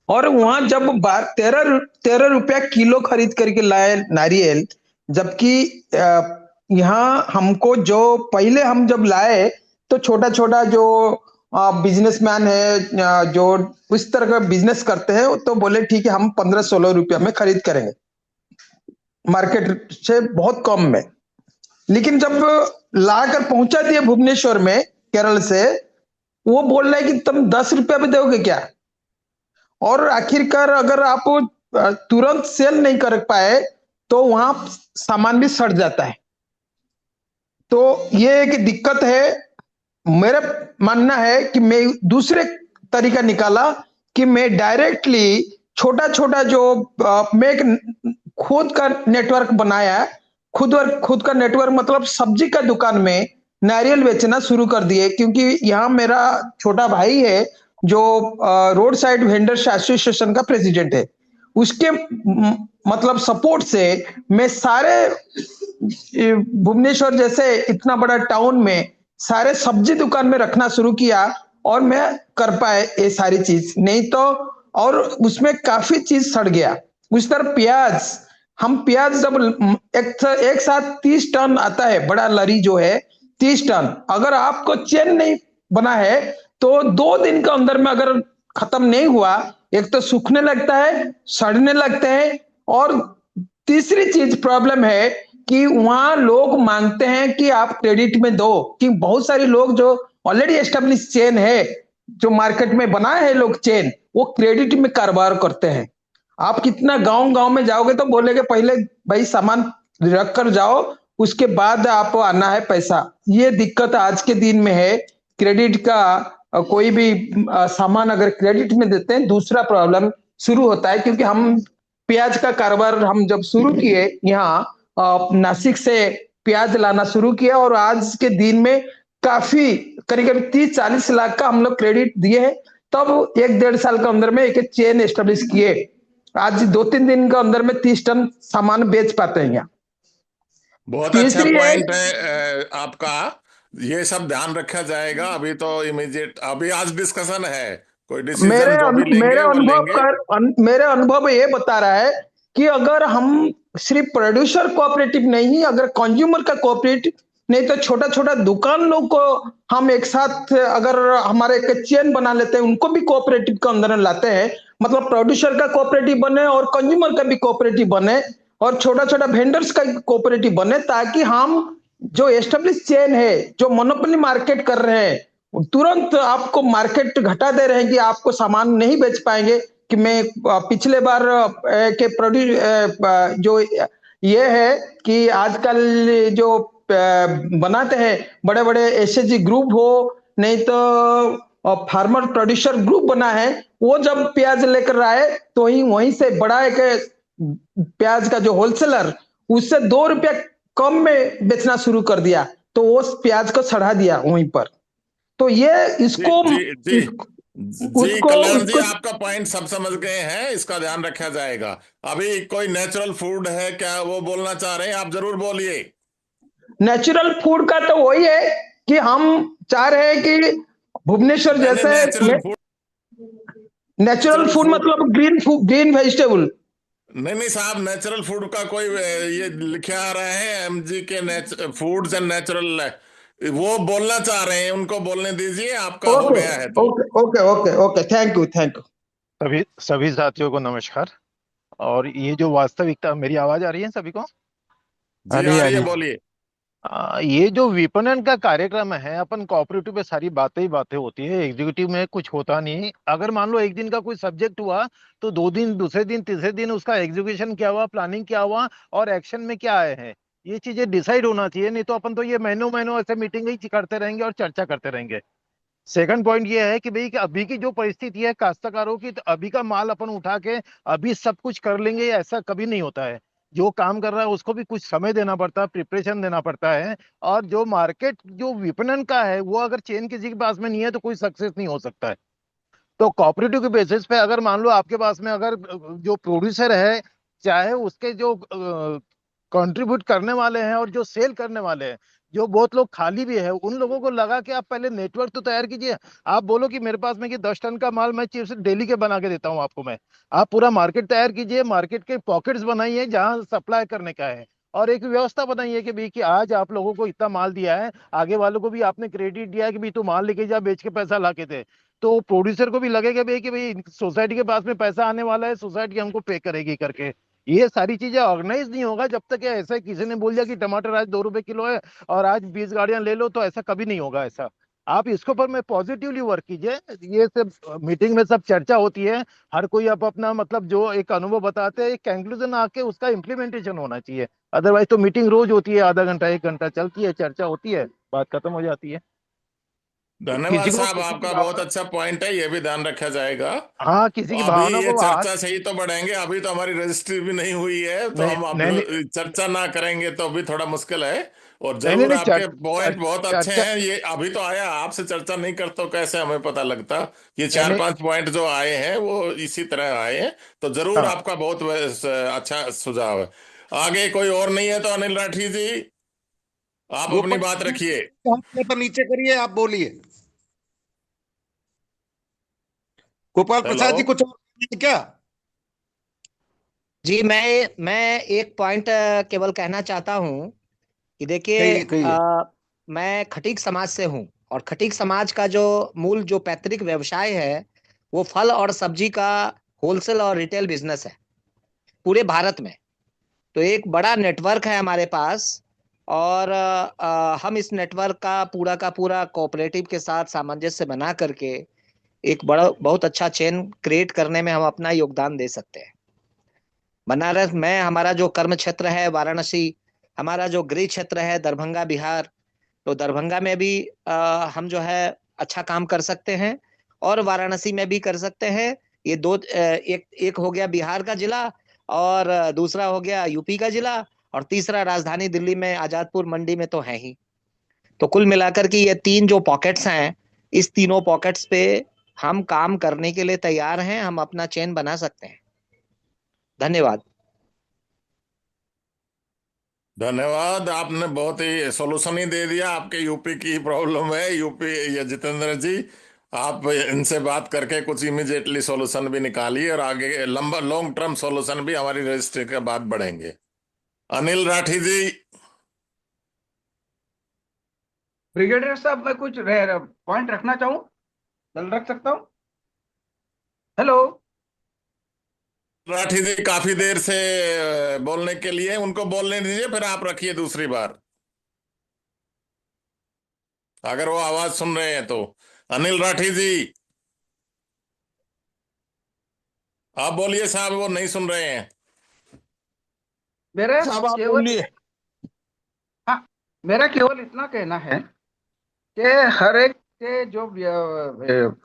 और वहां जब 13 रुपया किलो खरीद करके लाए नारियल, जबकि यहाँ हमको जो पहले हम जब लाए तो छोटा छोटा जो बिजनेसमैन है जो उस तरह का बिजनेस करते हैं, तो बोले ठीक है हम 15-16 रुपया में खरीद करेंगे, मार्केट से बहुत कम में। लेकिन जब लाकर पहुंचा दिया भुवनेश्वर में केरल से, वो बोल रहे कि तुम 10 रुपया में दोगे क्या, और आखिरकार अगर आप तुरंत सेल नहीं कर पाए तो वहां सामान भी सड़ जाता है। तो ये एक दिक्कत है। मेरा मानना है कि मैं दूसरे तरीका निकाला कि मैं डायरेक्टली छोटा छोटा जो मैं एक खुद का नेटवर्क बनाया, खुद का नेटवर्क मतलब सब्जी का दुकान में नारियल बेचना शुरू कर दिए, क्योंकि यहाँ मेरा छोटा भाई है जो रोड साइड वेंडर्स एसोसिएशन का प्रेसिडेंट है। उसके मतलब सपोर्ट से मैं सारे भुवनेश्वर जैसे इतना बड़ा टाउन में सारे सब्जी दुकान में रखना शुरू किया, और मैं कर पाए ये सारी चीज, नहीं तो और उसमें काफी चीज सड़ गया। उस तरह प्याज, हम प्याज जब एक साथ 30 टन आता है, बड़ा लरी जो है 30 टन, अगर आपको चेन नहीं बना है तो 2 दिन के अंदर में अगर खत्म नहीं हुआ, एक तो सूखने लगता है, सड़ने लगते हैं, और तीसरी चीज प्रॉब्लम है कि वहां लोग मांगते हैं कि आप क्रेडिट में दो, कि बहुत सारे लोग जो ऑलरेडी एस्टेब्लिश चेन है, जो मार्केट में बनाए हैं लोग चेन, वो क्रेडिट में कारोबार करते हैं। आप कितना गांव में जाओगे तो बोलेगे पहले भाई सामान रख कर जाओ, उसके बाद आप आना है पैसा। ये दिक्कत आज के दिन में है। क्रेडिट का कोई भी सामान अगर क्रेडिट में देते हैं, दूसरा प्रॉब्लम शुरू होता है। क्योंकि हम प्याज का कारोबार हम जब शुरू किए, यहाँ नासिक से प्याज लाना शुरू किया, और आज के दिन में काफी करीब 30-40 लाख का हम लोग क्रेडिट दिए हैं। तब 1-1.5 साल के अंदर में एक चेन एस्टेब्लिश किए। आज 2-3 दिन के अंदर में 30 टन सामान बेच पाते हैं यहाँ। बहुत अच्छा तीसरी है, पॉइंट है आपका। ये सब ध्यान रखा जाएगा। अभी तो इमीडिएट अभी आज डिस्कशन है, कोई डिसीजन जो भी लेंगे वो लेंगे। मेरे अनुभव ये बता रहा है कि अगर हम सिर्फ प्रोड्यूसर कोऑपरेटिव नहीं, अगर कंज्यूमर का कोऑपरेटिव नहीं, तो छोटा छोटा दुकान लोग को हम एक साथ अगर हमारे एक चेन बना लेते हैं, उनको भी कोऑपरेटिव के अंदर लाते हैं, मतलब प्रोड्यूसर का कोऑपरेटिव बने और कंज्यूमर का भी कोऑपरेटिव बने और छोटा छोटा वेंडर्स का कोऑपरेटिव बने, ताकि हम जो एस्टेब्लिश चेन है, जो मोनोपोली मार्केट कर रहे हैं, तुरंत आपको मार्केट घटा दे रहे हैं कि आपको सामान नहीं बेच पाएंगे। कि मैं पिछले बार के प्रोड्यूस जो ये है कि आजकल जो बनाते हैं बड़े बड़े एसएचजी ग्रुप हो, नहीं तो फार्मर प्रोड्यूसर ग्रुप बना है, वो जब प्याज लेकर आए तो ही वहीं से बड़ा एक प्याज का जो होलसेलर, उससे 2 रुपया कम में बेचना शुरू कर दिया, तो वो प्याज को सड़ा दिया वहीं पर। तो ये जी इसको जी जी जी उसको कल्याण जी, उसको आपका पॉइंट सब समझ गए हैं, इसका ध्यान रखा जाएगा। अभी कोई नेचुरल फूड है क्या, वो बोलना चाह रहे हैं? आप जरूर बोलिए। नेचुरल फूड का तो वही है कि हम चाह रहे हैं कि भुवनेश्वर नहीं नहीं, जैसे natural food, natural natural food food. मतलब ग्रीन वेजिटेबल। नहीं नहीं साहब, नेचुरल फूड का कोई ये लिखे आ रहे हैं एमजी के फूड्स एंड नेचुरल, वो बोलना चाह रहे हैं, उनको बोलने दीजिए, आपका हो ओके गया है तो। Okay okay okay okay, thank you thank you. सभी सभी साथियों को नमस्कार। और ये जो वास्तविकता, मेरी आवाज आ रही है सभी को? जी आ रही है, बोलिए। ये जो विपणन का कार्यक्रम है, अपन कोऑपरेटिव में सारी बातें ही बातें होती है, एग्जीक्यूटिव में कुछ होता नहीं। अगर मान लो एक दिन का कोई सब्जेक्ट हुआ, तो 2 दिन, दूसरे दिन, तीसरे दिन उसका एग्जीक्यूशन क्या हुआ, प्लानिंग क्या हुआ और एक्शन में क्या आए हैं, ये चीजें डिसाइड होना चाहिए। नहीं तो अपन तो ये महीनों महीनों ऐसे मीटिंग ही करते रहेंगे और चर्चा करते रहेंगे। सेकंड पॉइंट ये है कि भाई कि अभी की जो परिस्थिति है काश्तकारों की, तो अभी का माल अपन उठा के अभी सब कुछ कर लेंगे, ऐसा कभी नहीं होता है। जो काम कर रहा है उसको भी कुछ समय देना पड़ता है, प्रिपरेशन देना पड़ता है। और जो मार्केट जो विपणन का है, वो अगर चेन किसी के पास में नहीं है तो कोई सक्सेस नहीं हो सकता है। तो कोऑपरेटिव के बेसिस पे अगर मान लो आपके पास में अगर जो प्रोड्यूसर है, चाहे उसके जो कंट्रीब्यूट करने वाले हैं और जो सेल करने वाले हैं, जो बहुत लोग खाली भी है, उन लोगों को लगा कि आप पहले नेटवर्क तो तैयार कीजिए। आप बोलो कि मेरे पास में कि 10 टन का माल मैं चिप्स डेली के बना के देता हूं आपको मैं। आप पूरा मार्केट तैयार कीजिए, मार्केट के पॉकेट्स बनाइए जहां सप्लाई करने का है, और एक व्यवस्था बनाइए कि भाई कि आज आप लोगों को इतना माल दिया है, आगे वालों को भी आपने क्रेडिट दिया है कि भाई तू माल लेके जा, बेच के पैसा ला के दे। तो प्रोड्यूसर को भी लगेगा भाई कि भाई सोसाइटी के पास में पैसा आने वाला है, सोसाइटी हमको पे करेगी करके। ये सारी चीजें ऑर्गेनाइज नहीं होगा जब तक ऐसा किसी ने बोल दिया कि टमाटर आज 2 रुपए किलो है और आज 20 गाड़ियां ले लो, तो ऐसा कभी नहीं होगा ऐसा। आप इसके ऊपर में पॉजिटिवली वर्क कीजिए। ये सब मीटिंग में सब चर्चा होती है, हर कोई आप अपना मतलब जो एक अनुभव बताते हैं, एक कंक्लूजन आके उसका इम्प्लीमेंटेशन होना चाहिए। अदरवाइज तो मीटिंग रोज होती है, आधा घंटा 1 घंटा चलती है, चर्चा होती है, बात खत्म हो जाती है। धन्यवाद किसी को साहब, किसी की आपका बहुत भावना, अच्छा पॉइंट है, ये भी ध्यान रखा जाएगा। हाँ किसी की अभी भावना ये को हाथ, चर्चा सही तो बढ़ेंगे, अभी तो हमारी रजिस्ट्री भी नहीं हुई है, तो नहीं हम अब नहीं नहीं चर्चा ना करेंगे तो अभी थोड़ा मुश्किल है। और नहीं नहीं जरूर नहीं, आपके पॉइंट बहुत अच्छे चर्चा, हैं। ये अभी तो आया, आपसे चर्चा नहीं करते तो कैसे हमें पता लगता। ये नहीं चार नहीं, पांच पॉइंट जो आए हैं वो इसी तरह आए हैं। तो जरूर हाँ आपका बहुत अच्छा सुझाव है। आगे कोई और नहीं है तो अनिल राठी जी, आप अपनी गोपाल बात रखिए। तो नीचे करिए, आप बोलिए। गोपाल हेलो। प्रसाद जी कुछ और बोलिए क्या? जी मैं एक पॉइंट केवल कहना चाहता हूं कि देखिए, कहिए कहिए। मैं खटीक समाज से हूं, और खटीक समाज का जो मूल जो पैतृक व्यवसाय है, वो फल और सब्जी का होलसेल और रिटेल बिजनेस है पूरे भारत में। तो एक बड़ा नेटवर्क है हमारे पास, और हम इस नेटवर्क का पूरा कोऑपरेटिव के साथ सामंजस्य बना करके एक बड़ा बहुत अच्छा चेन क्रिएट करने में हम अपना योगदान दे सकते हैं। बनारस में हमारा जो कर्म क्षेत्र है वाराणसी, हमारा जो गृह क्षेत्र है दरभंगा बिहार, तो दरभंगा में भी हम जो है अच्छा काम कर सकते हैं, और वाराणसी में भी कर सकते हैं। ये दो एक एक हो गया बिहार का जिला, और दूसरा हो गया यूपी का जिला, और तीसरा राजधानी दिल्ली में आजादपुर मंडी में तो है ही। तो कुल मिलाकर के ये 3 जो पॉकेट्स हैं, इस तीनों पॉकेट्स पे हम काम करने के लिए तैयार हैं, हम अपना चेन बना सकते हैं। धन्यवाद। धन्यवाद, आपने बहुत ही सोल्यूशन ही दे दिया। आपके यूपी की प्रॉब्लम है, यूपी ये जितेंद्र जी, आप इनसे बात करके कुछ इमीडिएटली सॉल्यूशन भी निकालिए और आगे लंबा लॉन्ग टर्म सॉल्यूशन भी हमारी रजिस्ट्री के बाद बढ़ेंगे। अनिल राठी जी। ब्रिगेडियर साहब, मैं कुछ पॉइंट रखना चाहूँ, चल रख सकता हूँ? हेलो राठी जी काफी देर से बोलने के लिए, उनको बोलने दीजिए, फिर आप रखिए दूसरी बार, अगर वो आवाज सुन रहे हैं तो। अनिल राठी जी आप बोलिए साहब, वो नहीं सुन रहे हैं। मेरा साहब आप केवल बोलिए। हाँ, मेरा केवल इतना कहना है कि हर एक के जो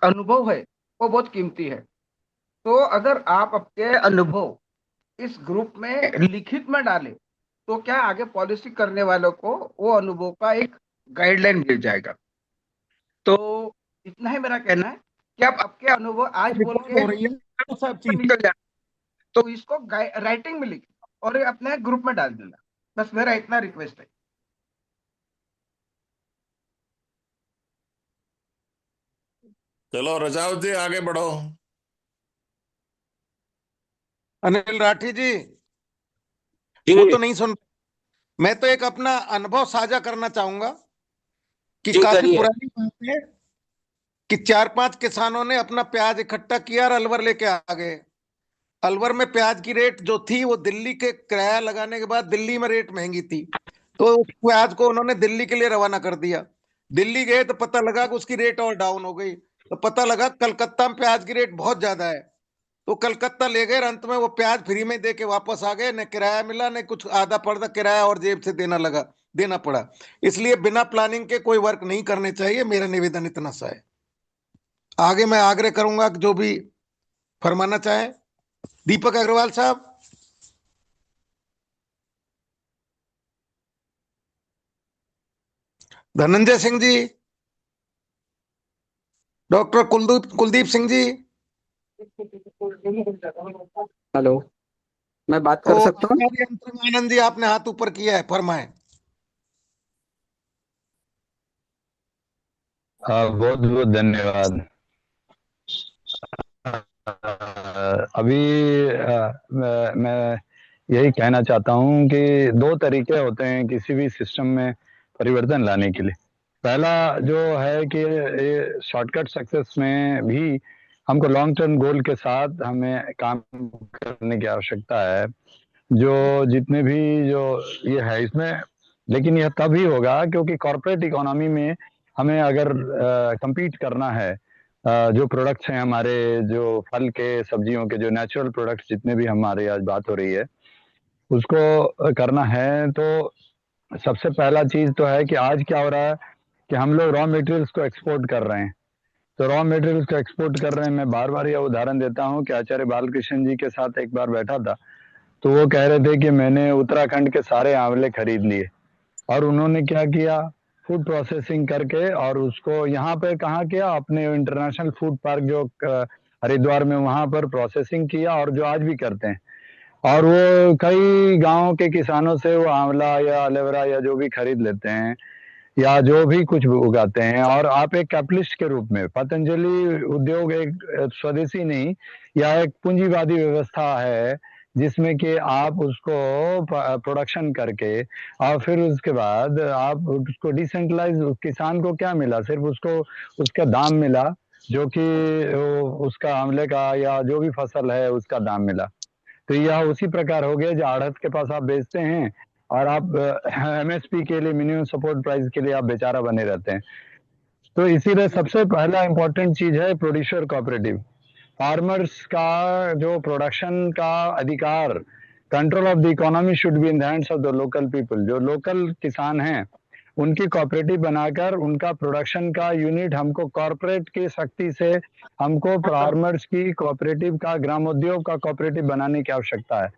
अनुभव है वो बहुत कीमती है। तो अगर आप अपने अनुभव इस ग्रुप में लिखित में डालें तो क्या आगे पॉलिसी करने वालों को वो अनुभव का एक गाइडलाइन मिल जाएगा। तो इतना ही मेरा कहना है कि आप आपके अनुभव आज बोल रिकॉर्ड के हो रही है सब चीज। निकल जाए तो इसको राइटिंग में लिखें और अपने ग्रुप में डाल देना। बस मेरा इतना रिक्वेस्ट है। चलो रजावत जी आगे बढ़ो। अनिल राठी जी, जी वो तो नहीं सुन। मैं तो एक अपना अनुभव साझा करना चाहूंगा कि जी काफी करिए। पुरानी बात है कि 4-5 किसानों ने अपना प्याज इकट्ठा किया और अलवर लेके आ गए। अलवर में प्याज की रेट जो थी वो दिल्ली के किराया लगाने के बाद दिल्ली में रेट महंगी थी, तो उस प्याज को उन्होंने दिल्ली के लिए रवाना कर दिया। दिल्ली गए तो पता लगा कि उसकी रेट और डाउन हो गई, तो पता लगा कलकत्ता में प्याज की रेट बहुत ज्यादा है, तो कलकत्ता ले गए। अंत में वो प्याज फ्री में दे के वापस आ गए, न किराया मिला न कुछ, आधा पर्दा किराया और जेब से देना पड़ा। इसलिए बिना प्लानिंग के कोई वर्क नहीं करने चाहिए, मेरा निवेदन इतना सा है। आगे मैं आग्रह करूंगा कि जो भी फरमाना चाहे। दीपक अग्रवाल साहब। धनंजय सिंह जी। डॉक्टर कुलदीप सिंह जी। हेलो, मैं बात कर और सकता हूँ? आनंद जी, आपने हाथ ऊपर किया है, फरमाएं। बहुत बहुत धन्यवाद। अभी मैं यही कहना चाहता हूँ कि दो तरीके होते हैं किसी भी सिस्टम में परिवर्तन लाने के लिए। पहला जो है कि ये शॉर्टकट सक्सेस में भी हमको लॉन्ग टर्म गोल के साथ हमें काम करने की आवश्यकता है। जो जितने भी जो ये है इसमें, लेकिन यह तभी होगा क्योंकि कॉर्पोरेट इकोनॉमी में हमें अगर compete करना है, जो प्रोडक्ट्स हैं हमारे, जो फल के सब्जियों के जो नेचुरल प्रोडक्ट्स जितने भी हमारे आज बात हो रही है उसको करना है, तो सबसे पहला चीज तो है कि आज क्या हो रहा है कि हम लोग रॉ मटेरियल्स को एक्सपोर्ट कर रहे हैं। तो रॉ मटेरियल्स को एक्सपोर्ट कर रहे हैं। मैं बार बार यह उदाहरण देता हूँ कि आचार्य बालकृष्ण जी के साथ एक बार बैठा था, तो वो कह रहे थे कि मैंने उत्तराखंड के सारे आंवले खरीद लिए और उन्होंने क्या किया, फूड प्रोसेसिंग करके और उसको यहाँ पे कहाँ किया, अपने इंटरनेशनल फूड पार्क जो हरिद्वार में, वहां पर प्रोसेसिंग किया और जो आज भी करते हैं। और वो कई गांवों के किसानों से वो आंवला या एलोवेरा या जो भी खरीद लेते हैं या जो भी कुछ उगाते हैं। और आप एक कैपिटलिस्ट के रूप में, पतंजलि उद्योग एक स्वदेशी नहीं या एक पूंजीवादी व्यवस्था है जिसमें कि आप उसको प्रोडक्शन करके और फिर उसके बाद आप उसको डिसेंट्रलाइज, किसान को क्या मिला, सिर्फ उसको उसका दाम मिला, जो कि उसका आंवले का या जो भी फसल है उसका दाम मिला। तो यह उसी प्रकार हो गया जो आढ़त के पास आप बेचते हैं और आप एमएसपी के लिए, मिनिमम सपोर्ट प्राइस के लिए आप बेचारा बने रहते हैं। तो इसीलिए सबसे पहला इंपॉर्टेंट चीज है प्रोड्यूसर कोऑपरेटिव। फार्मर्स का जो प्रोडक्शन का अधिकार, control of the economy should be in the hands of the local people. जो लोकल किसान हैं उनकी कोऑपरेटिव बनाकर उनका प्रोडक्शन का यूनिट, हमको कॉर्पोरेट की शक्ति से हमको फार्मर्स की कोऑपरेटिव का, ग्रामोद्योग का कोऑपरेटिव बनाने की आवश्यकता है।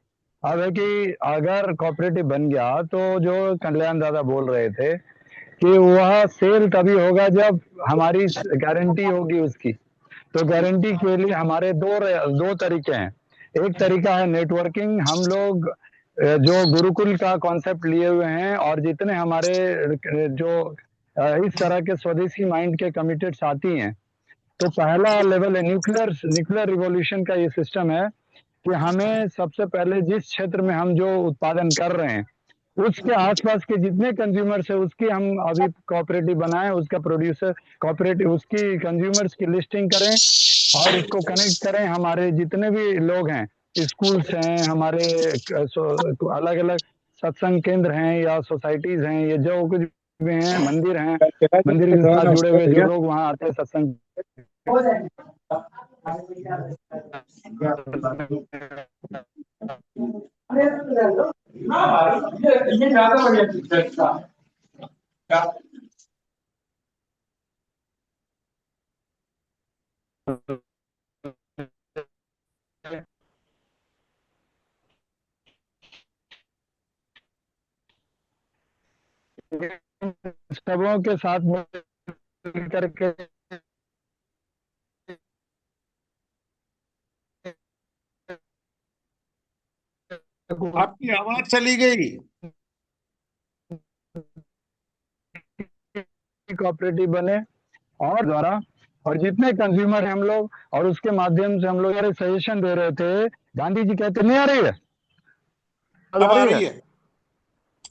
अब है कि अगर कोऑपरेटिव बन गया तो जो कल्याण दादा बोल रहे थे कि वह सेल तभी होगा जब हमारी गारंटी होगी उसकी। तो गारंटी के लिए हमारे दो तरीके हैं। एक तरीका है नेटवर्किंग। हम लोग जो गुरुकुल का कॉन्सेप्ट लिए हुए हैं और जितने हमारे जो इस तरह के स्वदेशी माइंड के कमिटेड साथी हैं, तो पहला लेवल है न्यूक्लियर रिवॉल्यूशन का ये सिस्टम है कि हमें सबसे पहले जिस क्षेत्र में हम जो उत्पादन कर रहे हैं उसके आसपास के जितने कंज्यूमर्स है उसकी हम अभी कोऑपरेटिव बनाएं, उसका प्रोड्यूसर कोऑपरेटिव उसकी कंज्यूमर्स की लिस्टिंग करें और उसको कनेक्ट करें। हमारे जितने भी लोग हैं, स्कूल्स हैं, हमारे अलग अलग सत्संग केंद्र हैं या सोसाइटीज हैं, ये जो कुछ भी हैं, मंदिर हैं, मंदिर के साथ जुड़े हुए जो लोग वहाँ आते हैं सत्संग सबों के साथ मिल करके आपकी आवाज चली गई। कोऑपरेटिव बने और द्वारा और जितने कंज्यूमर हैं हम लोग, और उसके माध्यम से हम लोग यार सजेशन दे रहे थे। गांधी जी कहते नहीं आ रही है, अब आ रही है।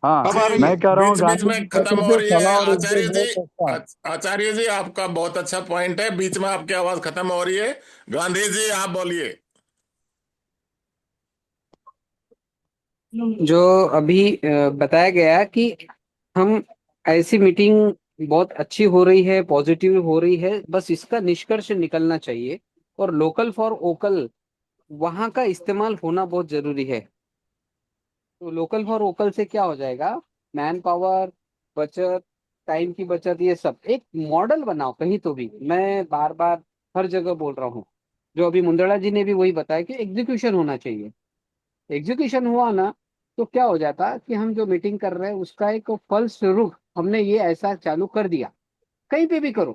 हाँ अब आ रही मैं है। कह रहा हूँ बीच बीच गांधी जी में खत्म कहते हो थे रही है कला और आचार्य उद्योग जी। बहुत अच्छा है। आचार्य जी, आपका बहुत अच्छा पॉइंट है, बीच में आपकी आवाज खत्म हो रही है। गांधी जी आप बोलिए। जो अभी बताया गया कि हम ऐसी मीटिंग बहुत अच्छी हो रही है, पॉजिटिव हो रही है, बस इसका निष्कर्ष निकलना चाहिए और लोकल फॉर वोकल वहां का इस्तेमाल होना बहुत जरूरी है। तो लोकल फॉर वोकल से क्या हो जाएगा, मैन पावर बचत, टाइम की बचत, ये सब एक मॉडल बनाओ कहीं तो भी। मैं बार बार हर जगह बोल रहा हूँ, जो अभी मुंदड़ा जी ने भी वही बताया कि एग्जीक्यूशन होना चाहिए। एग्जीक्यूशन हुआ ना तो क्या हो जाता कि हम जो मीटिंग कर रहे हैं उसका एक फल स्वरूप हमने ये ऐसा चालू कर दिया। कहीं पे भी करो,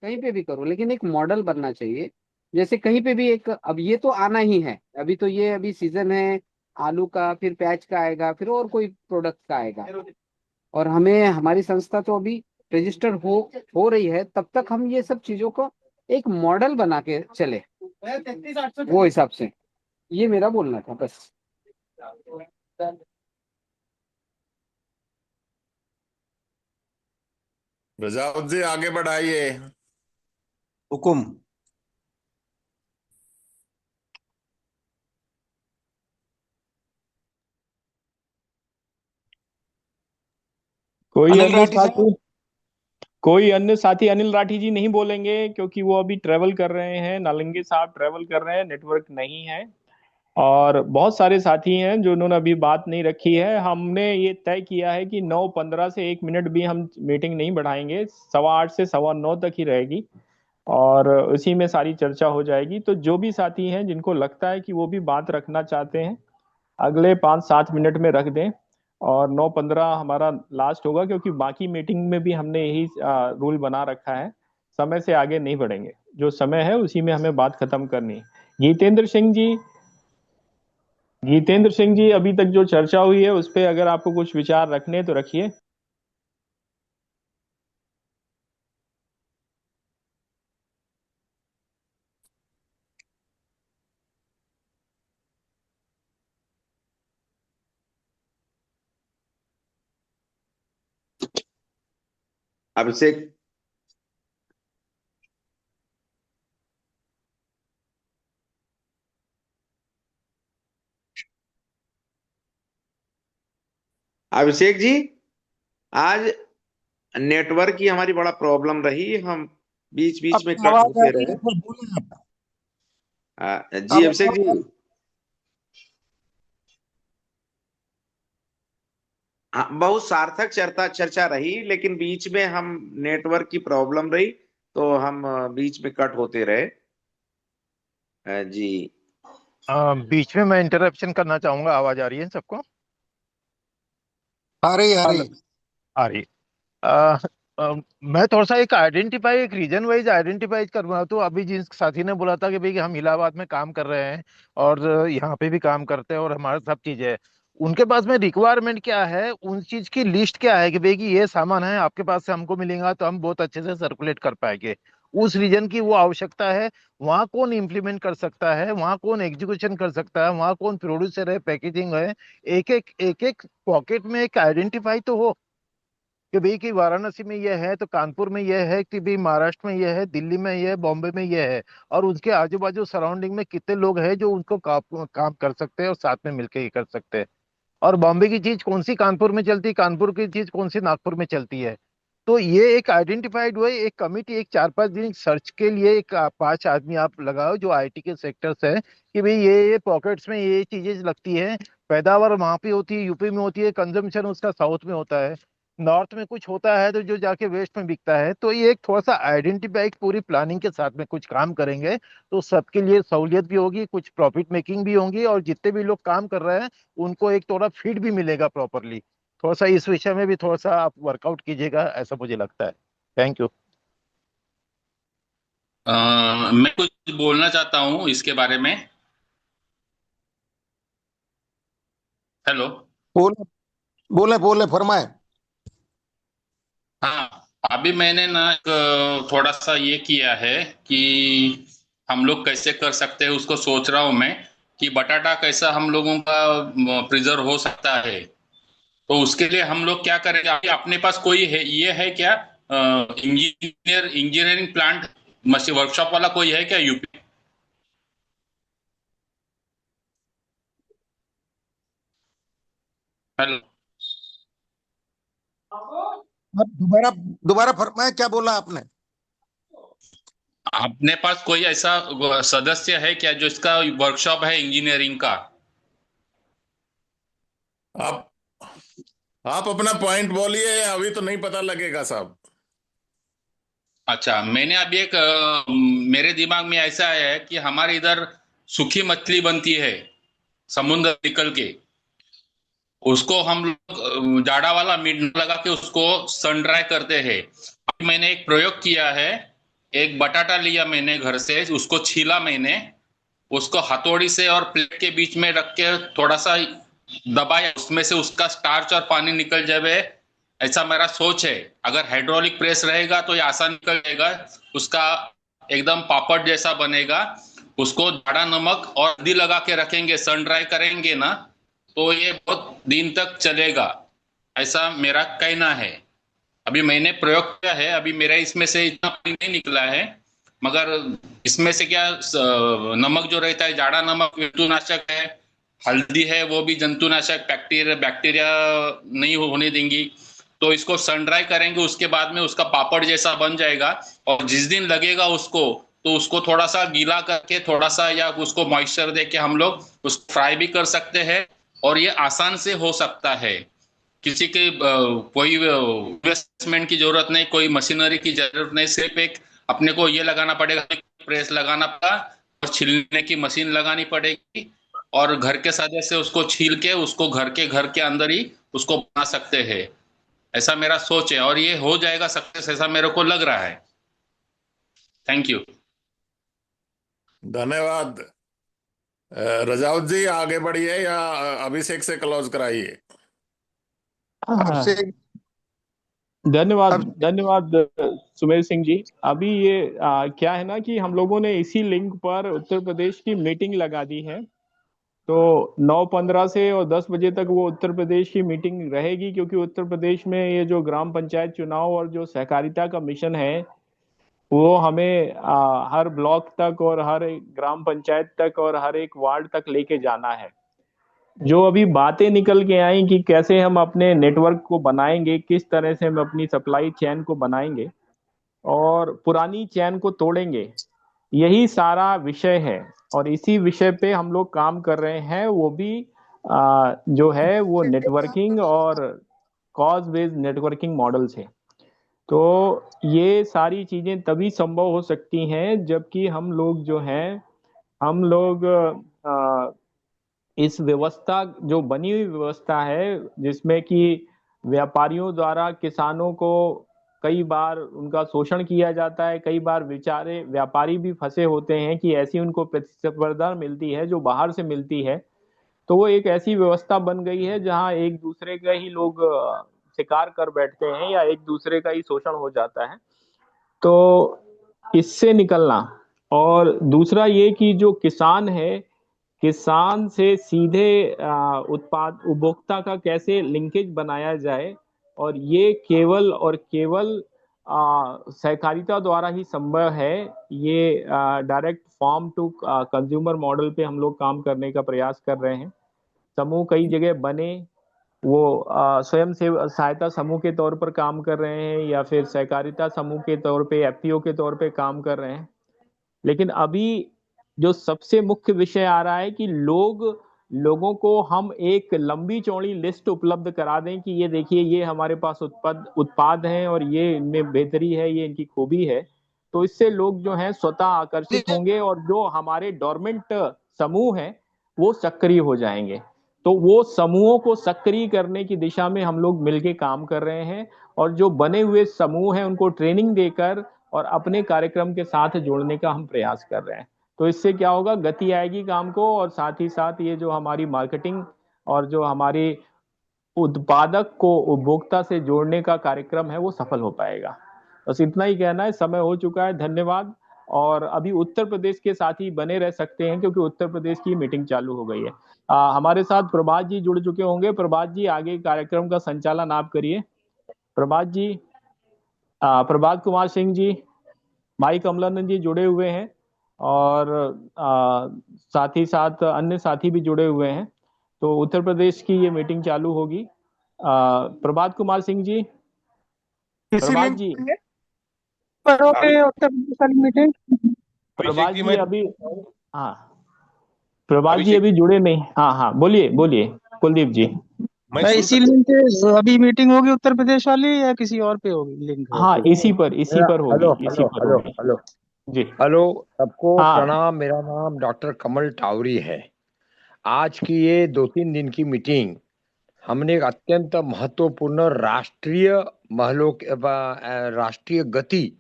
कहीं पे भी करो, लेकिन एक मॉडल बनना चाहिए। जैसे कहीं पे भी एक, अब ये तो आना ही है, अभी तो ये अभी सीजन है आलू का, फिर प्याज का आएगा, फिर और कोई प्रोडक्ट का आएगा, और हमें हमारी संस्था तो अभी रजिस्टर हो रही है, तब तक हम ये सब चीजों को एक मॉडल बना के चले वो हिसाब से। ये मेरा बोलना था बस। रजावत जी आगे बढ़ाइए। हुकुम। कोई अनिल अन्य राठी साथी साहब। कोई अन्य साथी? अनिल राठी जी नहीं बोलेंगे क्योंकि वो अभी ट्रेवल कर रहे हैं, नालंगे साहब ट्रेवल कर रहे हैं, नेटवर्क नहीं है। और बहुत सारे साथी हैं जो उन्होंने अभी बात नहीं रखी है। हमने ये तय किया है कि 9:15 से 1 मिनट भी हम मीटिंग नहीं बढ़ाएंगे, 8:15 से 9:15 तक ही रहेगी और उसी में सारी चर्चा हो जाएगी। तो जो भी साथी हैं जिनको लगता है कि वो भी बात रखना चाहते हैं, अगले 5-7 मिनट में रख दें और 9:15 हमारा लास्ट होगा, क्योंकि बाकी मीटिंग में भी हमने यही रूल बना रखा है, समय से आगे नहीं बढ़ेंगे। जो समय है उसी में हमें बात खत्म करनी है। गीतेंद्र सिंह जी, अभी तक जो चर्चा हुई है उस पर अगर आपको कुछ विचार रखने तो रखिए। अभिषेक अभिषेक जी, आज नेटवर्क की हमारी बड़ा प्रॉब्लम रही, हम बीच बीच में आपकी कट आवाज आ होते रही रहे। है, पर बोलिए आप। जी अभिषेक जी, हाँ, बहुत सार्थक चर्चा चर्चा रही, लेकिन बीच में हम नेटवर्क की प्रॉब्लम रही तो हम बीच में कट होते रहे। जी बीच में मैं इंटरप्शन करना चाहूंगा। आवाज आ रही है सबको? आ रही आ हेलो, रही। आ रही। अ, मैं थोड़ा सा एक आइडेंटिफाई, एक रीजन वाइज आइडेंटिफाई करूंगा। तो अभी जिस साथी ने बोला था कि भाई कि हम इलाहाबाद में काम कर रहे हैं और यहाँ पे भी काम करते हैं और हमारा सब चीज है, उनके पास में रिक्वायरमेंट क्या है, उन चीज की लिस्ट क्या है कि भाई कि ये सामान है आपके पास से हमको मिलेगा तो हम बहुत अच्छे से सर्कुलेट कर पाएंगे। उस रीजन की वो आवश्यकता है। वहाँ कौन इम्प्लीमेंट कर सकता है, वहाँ कौन एग्जीक्यूशन कर सकता है, वहाँ कौन प्रोड्यूसर है, पैकेजिंग है, एक एक पॉकेट में एक आइडेंटिफाई तो हो कि भाई कि वाराणसी में ये है तो कानपुर में ये है, कि भाई महाराष्ट्र में ये है, दिल्ली में ये है, बॉम्बे में ये है, और उसके आजू बाजू सराउंडिंग में कितने लोग हैं जो उनको काम कर सकते हैं और साथ में मिलकर ये कर सकते हैं। और बॉम्बे की चीज कौन सी कानपुर में चलती है, कानपुर की चीज कौन सी नागपुर में चलती है। तो ये एक आइडेंटिफाइड हुआ, एक कमिटी, एक 4-5 दिन सर्च के लिए एक 5 आदमी आप लगाओ जो आईटी के सेक्टर से है, कि भाई ये पॉकेट्स में ये चीजें लगती है, पैदावार वहां पे होती है, यूपी में होती है, कंजम्पशन उसका साउथ में होता है, नॉर्थ में कुछ होता है तो जो जाके वेस्ट में बिकता है। तो ये एक थोड़ा सा आइडेंटिफाई पूरी प्लानिंग के साथ में कुछ काम करेंगे तो सबके लिए सहूलियत भी होगी, कुछ प्रॉफिट मेकिंग भी होंगी, और जितने भी लोग काम कर रहे हैं उनको एक थोड़ा फीड भी मिलेगा प्रॉपरली। थोड़ा सा इस विषय में भी थोड़ा सा आप वर्कआउट कीजिएगा, ऐसा मुझे लगता है। Thank you. मैं कुछ बोलना चाहता हूँ इसके बारे में। हेलो। बोले बोले बोले फरमाए। हाँ, अभी मैंने ना एक थोड़ा सा ये किया है कि हम लोग कैसे कर सकते हैं, उसको सोच रहा हूँ मैं कि बटाटा कैसा हम लोगों का प्रिजर्व हो सकता है। तो उसके लिए हम लोग क्या करेंगे, अभी अपने पास कोई है, ये है क्या, इंजीनियरिंग प्लांट मशीन वर्कशॉप वाला कोई है क्या यूपी? हेलो। अब दोबारा दोबारा फरमाए, क्या बोला आपने? अपने पास कोई ऐसा सदस्य है क्या जो इसका वर्कशॉप है इंजीनियरिंग का? आप आप अपना पॉइंट बोलिए, अभी तो नहीं पता लगेगा साहब। अच्छा, मैंने अभी एक मेरे दिमाग में ऐसा आया है कि हमारे इधर सूखी मछली बनती है समुद्र निकल के, उसको हम लोग जाड़ा वाला मीट लगा के उसको सन ड्राई करते हैं। अभी मैंने एक प्रयोग किया है, एक बटाटा लिया मैंने घर से, उसको छीला मैंने, उसको हथौड़ी से और प्लेट के बीच में रख के थोड़ा सा दबाया, उसमें से उसका स्टार्च और पानी निकल जाए, ऐसा मेरा सोच है। अगर हाइड्रोलिक प्रेस रहेगा तो ये आसान निकल जाएगा, उसका एकदम पापड़ जैसा बनेगा। उसको जाड़ा नमक और हल्दी लगा के रखेंगे, सन ड्राई करेंगे ना, तो ये बहुत दिन तक चलेगा, ऐसा मेरा कहना है। अभी मैंने प्रयोग किया है, अभी मेरा इसमें से इतना पानी नहीं निकला है, मगर इसमें से क्या नमक जो रहता है, जाड़ा नमक जंतुनाशक है, हल्दी है वो भी जंतुनाशक, बैक्टीरिया बैक्टीरिया नहीं होने देंगी। तो इसको सन ड्राई करेंगे, उसके बाद में उसका पापड़ जैसा बन जाएगा, और जिस दिन लगेगा उसको, तो उसको थोड़ा सा गीला करके, थोड़ा सा या उसको मॉइस्चर दे के हम लोग उसको फ्राई भी कर सकते हैं। और ये आसान से हो सकता है, किसी के कोई इन्वेस्टमेंट की जरूरत नहीं, कोई मशीनरी की जरूरत नहीं, सिर्फ एक अपने को ये लगाना पड़ेगा, प्रेस लगाना पड़ा और छीलने की मशीन लगानी पड़ेगी, और घर के सदस्य उसको छील के उसको घर के अंदर ही उसको बना सकते हैं। ऐसा मेरा सोच है और ये हो जाएगा सक्सेस, ऐसा मेरे को लग रहा है। Thank you. धन्यवाद। रजाउत जी आगे बढ़िए या अभिषेक से क्लोज कराइए। आपसे धन्यवाद अब धन्यवाद सुमेर सिंह जी। अभी ये क्या है ना कि हम लोगों ने इसी लिंक पर उत्तर प्रदेश की मीटिंग लगा दी है, तो 9:15 से और 10 बजे तक वो उत्तर प्रदेश की मीटिंग रहेगी, क्योंकि उत्तर प्रदेश में ये जो ग्राम पंचायत चुनाव और जो सहकारिता का मिशन है वो हमें हर ब्लॉक तक और हर एक ग्राम पंचायत तक और हर एक वार्ड तक लेके जाना है। जो अभी बातें निकल के आई कि कैसे हम अपने नेटवर्क को बनाएंगे, किस तरह से हम अपनी सप्लाई चेन को बनाएंगे और पुरानी चेन को तोड़ेंगे, यही सारा विषय है। और इसी विषय पे हम लोग काम कर रहे हैं, वो भी जो है वो नेटवर्किंग और कॉज बेस्ड नेटवर्किंग मॉडल से। तो ये सारी चीजें तभी संभव हो सकती हैं जबकि हम लोग जो हैं, हम लोग इस व्यवस्था जो बनी हुई व्यवस्था है जिसमें कि व्यापारियों द्वारा किसानों को कई बार उनका शोषण किया जाता है, कई बार बेचारे व्यापारी भी फंसे होते हैं कि ऐसी उनको प्रतिस्पर्धा मिलती है जो बाहर से मिलती है। तो वो एक ऐसी व्यवस्था बन गई है जहां एक दूसरे का ही लोग शिकार कर बैठते हैं या एक दूसरे का ही शोषण हो जाता है। तो इससे निकलना, और दूसरा ये कि जो किसान है, किसान से सीधे उत्पाद उपभोक्ता का कैसे लिंकेज बनाया जाए, और ये केवल और केवल सहकारिता द्वारा ही संभव है। ये direct farm to consumer model पे हम लोग काम करने का प्रयास कर रहे हैं। समूह कई जगह बने, वो स्वयं से सहायता समूह के तौर पर काम कर रहे हैं या फिर सहकारिता समूह के तौर पे, एफपीओ के तौर पे काम कर रहे हैं। लेकिन अभी जो सबसे मुख्य विषय आ रहा है कि लोगों को हम एक लंबी चौड़ी लिस्ट उपलब्ध करा दें कि ये देखिए, ये हमारे पास उत्पाद हैं और ये इनमें बेहतरी है, ये इनकी खूबी है। तो इससे लोग जो हैं स्वतः आकर्षित होंगे और जो हमारे डोरमेंट समूह हैं वो सक्रिय हो जाएंगे। तो वो समूहों को सक्रिय करने की दिशा में हम लोग मिलके काम कर रहे हैं, और जो बने हुए समूह हैं उनको ट्रेनिंग देकर और अपने कार्यक्रम के साथ जोड़ने का हम प्रयास कर रहे हैं। तो इससे क्या होगा, गति आएगी काम को, और साथ ही साथ ये जो हमारी मार्केटिंग और जो हमारी उत्पादक को उपभोक्ता से जोड़ने का कार्यक्रम है वो सफल हो पाएगा। बस इतना ही कहना है, समय हो चुका है, धन्यवाद। और अभी उत्तर प्रदेश के साथी बने रह सकते हैं क्योंकि उत्तर प्रदेश की मीटिंग चालू हो गई है। हमारे साथ प्रभात जी जुड़ चुके होंगे। प्रभात जी, आगे कार्यक्रम का संचालन आप करिए। प्रभात जी, प्रभात कुमार सिंह जी, माई कमलानंद जी जुड़े हुए हैं, और साथ ही साथ अन्य साथी भी जुड़े हुए हैं। तो उत्तर प्रदेश की ये मीटिंग चालू होगी। प्रभात कुमार सिंह जी, प्रभात जी, उत्तर प्रदेश वाली मीटिंग। प्रभात जी अभी, हाँ प्रभात जी अभी जुड़े नहीं। हाँ हाँ, बोलिए बोलिए कुलदीप जी। इसी लिंक पे अभी मीटिंग होगी उत्तर प्रदेश वाली या किसी और पे होगी लिंक? हाँ, इसी पर होगी, इसी पर होगी। हेलो जी, हेलो सबको हाँ। प्रणाम। मेरा नाम डॉक्टर कमल टावरी है। आज की ये 2-3 दिन की मीटिंग हमने एक अत्यंत महत्वपूर्ण राष्ट्रीय गति,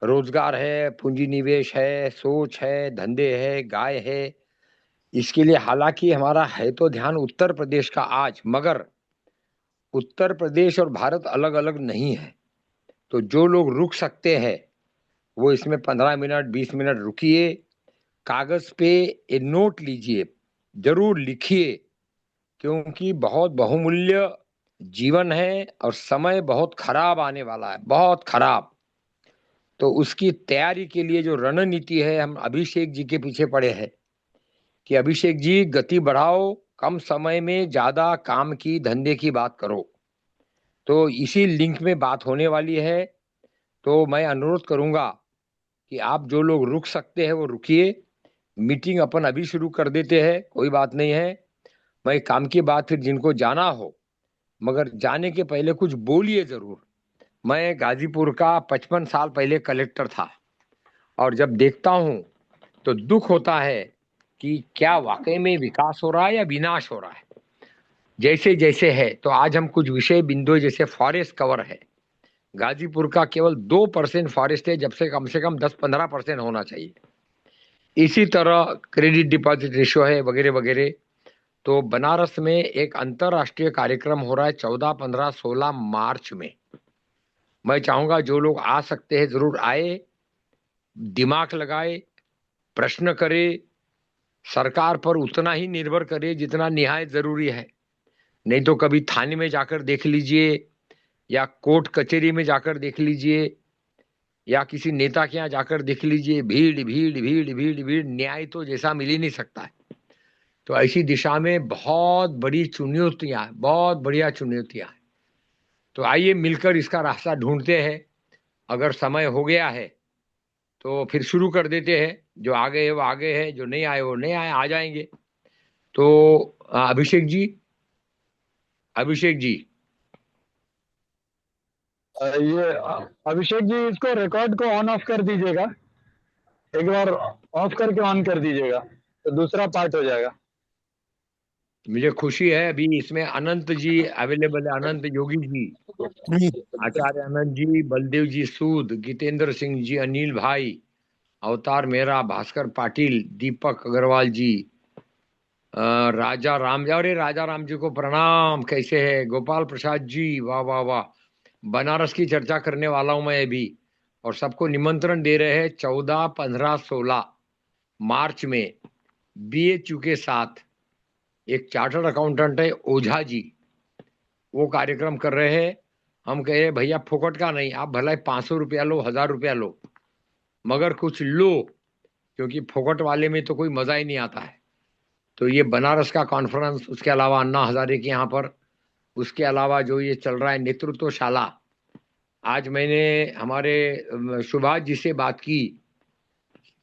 रोजगार है, पूंजी निवेश है, सोच है, धंधे है, गाय है, इसके लिए हालांकि हमारा है तो ध्यान उत्तर प्रदेश का आज, मगर उत्तर प्रदेश और भारत अलग अलग नहीं है। तो जो लोग रुक सकते हैं वो इसमें 15 मिनट 20 मिनट रुकिए, कागज पे एक नोट लीजिए, जरूर लिखिए, क्योंकि बहुत बहुमूल्य जीवन है और समय बहुत खराब आने वाला है, बहुत खराब। तो उसकी तैयारी के लिए जो रणनीति है, हम अभिषेक जी के पीछे पड़े हैं कि अभिषेक जी गति बढ़ाओ, कम समय में ज्यादा काम की, धंधे की बात करो। तो इसी लिंक में बात होने वाली है। तो मैं अनुरोध करूंगा कि आप जो लोग रुक सकते हैं वो रुकिए। मीटिंग अपन अभी शुरू कर देते हैं, कोई बात नहीं है। मैं काम की बात फिर जिनको जाना हो, मगर जाने के पहले कुछ बोलिए जरूर। मैं गाजीपुर का 55 साल पहले कलेक्टर था, और जब देखता हूं तो दुख होता है कि क्या वाकई में विकास हो रहा है या विनाश हो रहा है, जैसे जैसे है। तो आज हम कुछ विषय बिंदु, जैसे फॉरेस्ट कवर है, गाजीपुर का केवल 2% फॉरेस्ट है, जब से कम 10-15% होना चाहिए। इसी तरह क्रेडिट डिपॉजिट रेशियो है, वगैरह वगैरह। तो बनारस में एक अंतरराष्ट्रीय कार्यक्रम हो रहा है 14, 15, 16 मार्च में। मैं चाहूंगा जो लोग आ सकते हैं जरूर आए, दिमाग लगाए, प्रश्न करे, सरकार पर उतना ही निर्भर करे जितना निहायत जरूरी है। नहीं तो कभी थाने में जाकर देख लीजिए, या कोर्ट कचहरी में जाकर देख लीजिए, या किसी नेता के यहाँ जाकर देख लीजिए, भीड़ भीड़ भीड़ भीड़ भीड़, न्याय तो जैसा मिल ही नहीं सकता है। तो ऐसी दिशा में बहुत बड़ी चुनौतियां, बहुत बढ़िया चुनौतियां हैं। तो आइए मिलकर इसका रास्ता ढूंढते हैं। अगर समय हो गया है तो फिर शुरू कर देते हैं। जो आगे है वो आगे है, जो नहीं आए वो नहीं आए, आ जाएंगे। तो अभिषेक जी, ये अभिषेक जी, इसको रिकॉर्ड को ऑन ऑफ कर दीजिएगा, एक बार ऑफ करके ऑन कर दीजिएगा तो दूसरा पार्ट हो जाएगा। मुझे खुशी है अभी इसमें अनंत जी अवेलेबल है, अनंत योगी जी, आचार्य अनंत जी, बलदेव जी सूद, गीतेंद्र सिंह जी, अनिल भाई, अवतार मेहरा, भास्कर पाटिल, दीपक अग्रवाल जी, राजा राम जी, अरे राजा राम जी को प्रणाम, कैसे है? गोपाल प्रसाद जी, वाह वाह वाह। बनारस की चर्चा करने वाला हूं मैं अभी, और सबको निमंत्रण दे रहे हैं 14, 15, 16 मार्च में BHU के साथ। एक चार्टर्ड अकाउंटेंट है ओझा जी, वो कार्यक्रम कर रहे हैं। हम कह रहे भैया फोकट का नहीं, आप भला 500 रुपया लो, 1000 रुपया लो, मगर कुछ लो, क्योंकि फोकट वाले में तो कोई मजा ही नहीं आता है। तो ये बनारस का कॉन्फ्रेंस, उसके अलावा अन्ना हजारे के यहाँ पर, उसके अलावा जो ये चल रहा है नेतृत्वशाला। आज मैंने हमारे सुभाष जी से बात की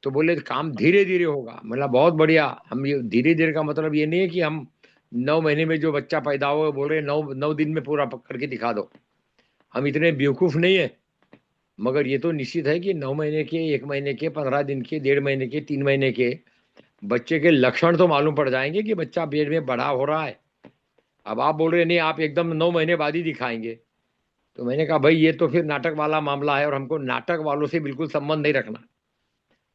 तो बोले काम धीरे धीरे होगा। मतलब बहुत बढ़िया। हम ये धीरे धीरे का मतलब ये नहीं है कि हम 9 महीने में जो बच्चा पैदा हो बोल रहे 9 दिन में पूरा करके दिखा दो। हम इतने बेवकूफ नहीं है, मगर ये तो निश्चित है कि 9 महीने के, 1 महीने के, 15 दिन के, 1.5 महीने के, 3 महीने के बच्चे के लक्षण तो मालूम पड़ जाएंगे कि बच्चा पेट में बड़ा हो रहा है। अब आप बोल रहे नहीं आप एकदम 9 महीने बाद ही दिखाएंगे, तो मैंने कहा भाई ये तो फिर नाटक वाला मामला है, और हमको नाटक वालों से बिल्कुल संबंध नहीं रखना।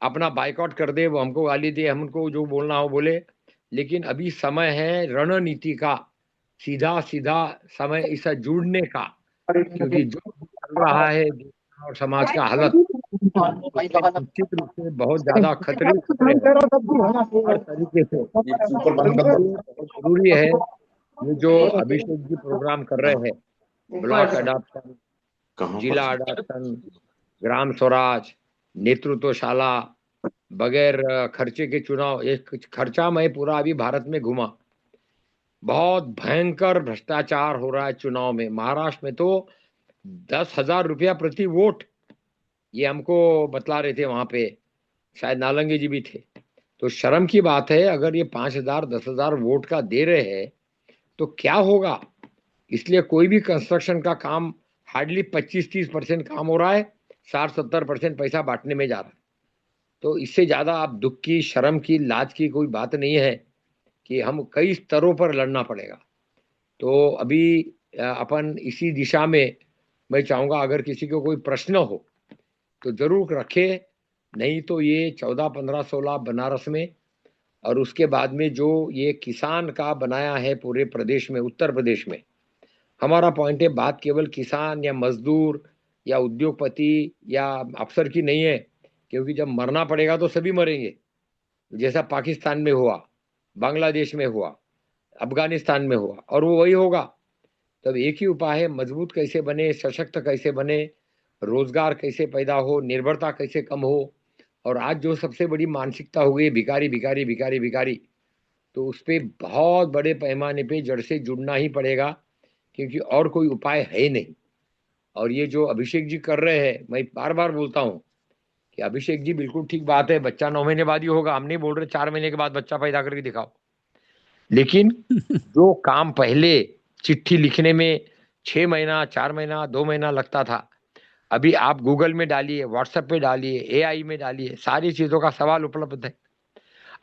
अपना बाइकआउट कर दे, वो हमको गाली दे, हमको जो बोलना हो बोले, लेकिन अभी समय है रणनीति का, सीधा सीधा समय इससे जुड़ने का, क्योंकि जो चल रहा है और समाज का हालत निश्चित रूप से बहुत ज्यादा खतरे हर तरीके से। बहुत जरूरी है ये जो अभिषेक जी प्रोग्राम कर रहे हैं, ब्लॉक अडॉप्शन, जिला अडॉप्शन, ग्राम स्वराज, नेतृत्वशाला, बगैर खर्चे के चुनाव। एक खर्चा मैं पूरा अभी भारत में घूमा, बहुत भयंकर भ्रष्टाचार हो रहा है चुनाव में। महाराष्ट्र में तो 10,000 रुपया प्रति वोट, ये हमको बतला रहे थे वहां पे, शायद नालंगे जी भी थे। तो शर्म की बात है, अगर ये 5,000 10,000 वोट का दे रहे हैं तो क्या होगा। इसलिए कोई भी कंस्ट्रक्शन का काम हार्डली 25-30% काम हो रहा है, 60-70% पैसा बांटने में जा रहा है। तो इससे ज्यादा आप दुख की, शर्म की, लाज की कोई बात नहीं है कि हम कई स्तरों पर लड़ना पड़ेगा। तो अभी अपन इसी दिशा में, मैं चाहूंगा अगर किसी को कोई प्रश्न हो तो जरूर रखे, नहीं तो ये 14, 15, 16 बनारस में, और उसके बाद में जो ये किसान का बनाया है पूरे प्रदेश में, उत्तर प्रदेश में। हमारा पॉइंट है, बात केवल किसान या मजदूर या उद्योगपति या अफसर की नहीं है, क्योंकि जब मरना पड़ेगा तो सभी मरेंगे, जैसा पाकिस्तान में हुआ, बांग्लादेश में हुआ, अफगानिस्तान में हुआ, और वो वही होगा। तब एक ही उपाय है, मजबूत कैसे बने, सशक्त कैसे बने, रोजगार कैसे पैदा हो, निर्भरता कैसे कम हो। और आज जो सबसे बड़ी मानसिकता हो गई भिखारी भिखारी भिखारी भिखारी, तो उस पर बहुत बड़े पैमाने पे जड़ से जुड़ना ही पड़ेगा, क्योंकि और कोई उपाय है नहीं। और ये जो अभिषेक जी कर रहे हैं, मैं बार बार बोलता हूँ कि अभिषेक जी बिल्कुल ठीक बात है, बच्चा 9 महीने बाद ही होगा। हम नहीं बोल रहे 4 महीने के बाद बच्चा पैदा करके दिखाओ, लेकिन जो काम पहले चिट्ठी लिखने में 6 महीना, 4 महीना, 2 महीना लगता था, अभी आप गूगल में डालिए, व्हाट्सएप पे डालिए, AI में डालिए, सारी चीजों का सवाल उपलब्ध है।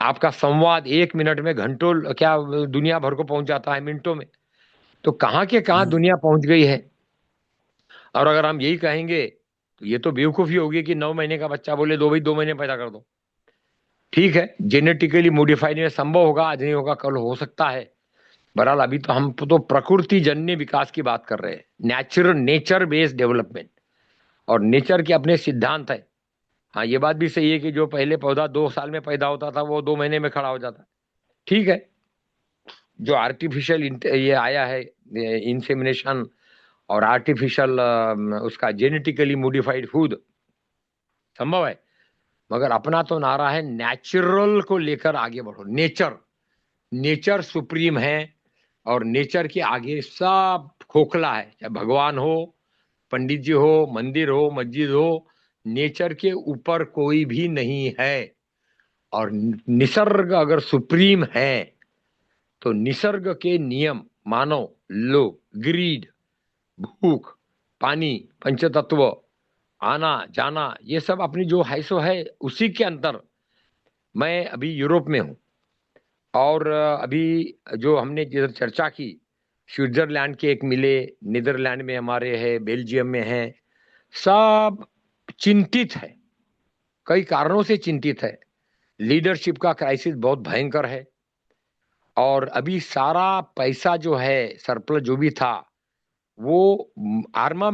आपका संवाद 1 मिनट में घंटों, क्या दुनिया भर को पहुंच जाता है मिनटों में। तो कहाँ के कहाँ दुनिया पहुंच गई है। और अगर हम यही कहेंगे तो ये तो बेवकूफी होगी कि 9 महीने का बच्चा बोले दो भाई 2 महीने पैदा कर दो। ठीक है, जेनेटिकली मॉडिफाइड में संभव होगा, आज नहीं होगा, कल हो सकता है। बहरहाल अभी तो हम तो प्रकृति जन्य विकास की बात कर रहे हैं, नेचर बेस्ड डेवलपमेंट, और नेचर के अपने सिद्धांत है। हाँ, ये बात भी सही है कि जो पहले पौधा 2 साल में पैदा होता था वो 2 महीने में खड़ा हो जाता है। ठीक है, जो आर्टिफिशियल ये आया है इंसेमिनेशन और आर्टिफिशियल उसका जेनेटिकली मॉडिफाइड फूड संभव है, मगर अपना तो नारा है नेचुरल को लेकर आगे बढ़ो। नेचर सुप्रीम है, और नेचर के आगे सब खोखला है, चाहे भगवान हो, पंडित जी हो, मंदिर हो, मस्जिद हो, नेचर के ऊपर कोई भी नहीं है। और निसर्ग अगर सुप्रीम है तो निसर्ग के नियम मानो, लो, ग्रीड, भूख, पानी, पंचतत्व, आना जाना, ये सब अपनी जो है सो है, उसी के अंदर। मैं अभी यूरोप में हूं, और अभी जो हमने जिधर चर्चा की, स्विट्जरलैंड के एक मिले, नीदरलैंड में हमारे है, बेल्जियम में है, सब चिंतित है, कई कारणों से चिंतित है। लीडरशिप का क्राइसिस बहुत भयंकर है और अभी सारा पैसा जो है सरप्लस जो भी था वो आर्मामेंट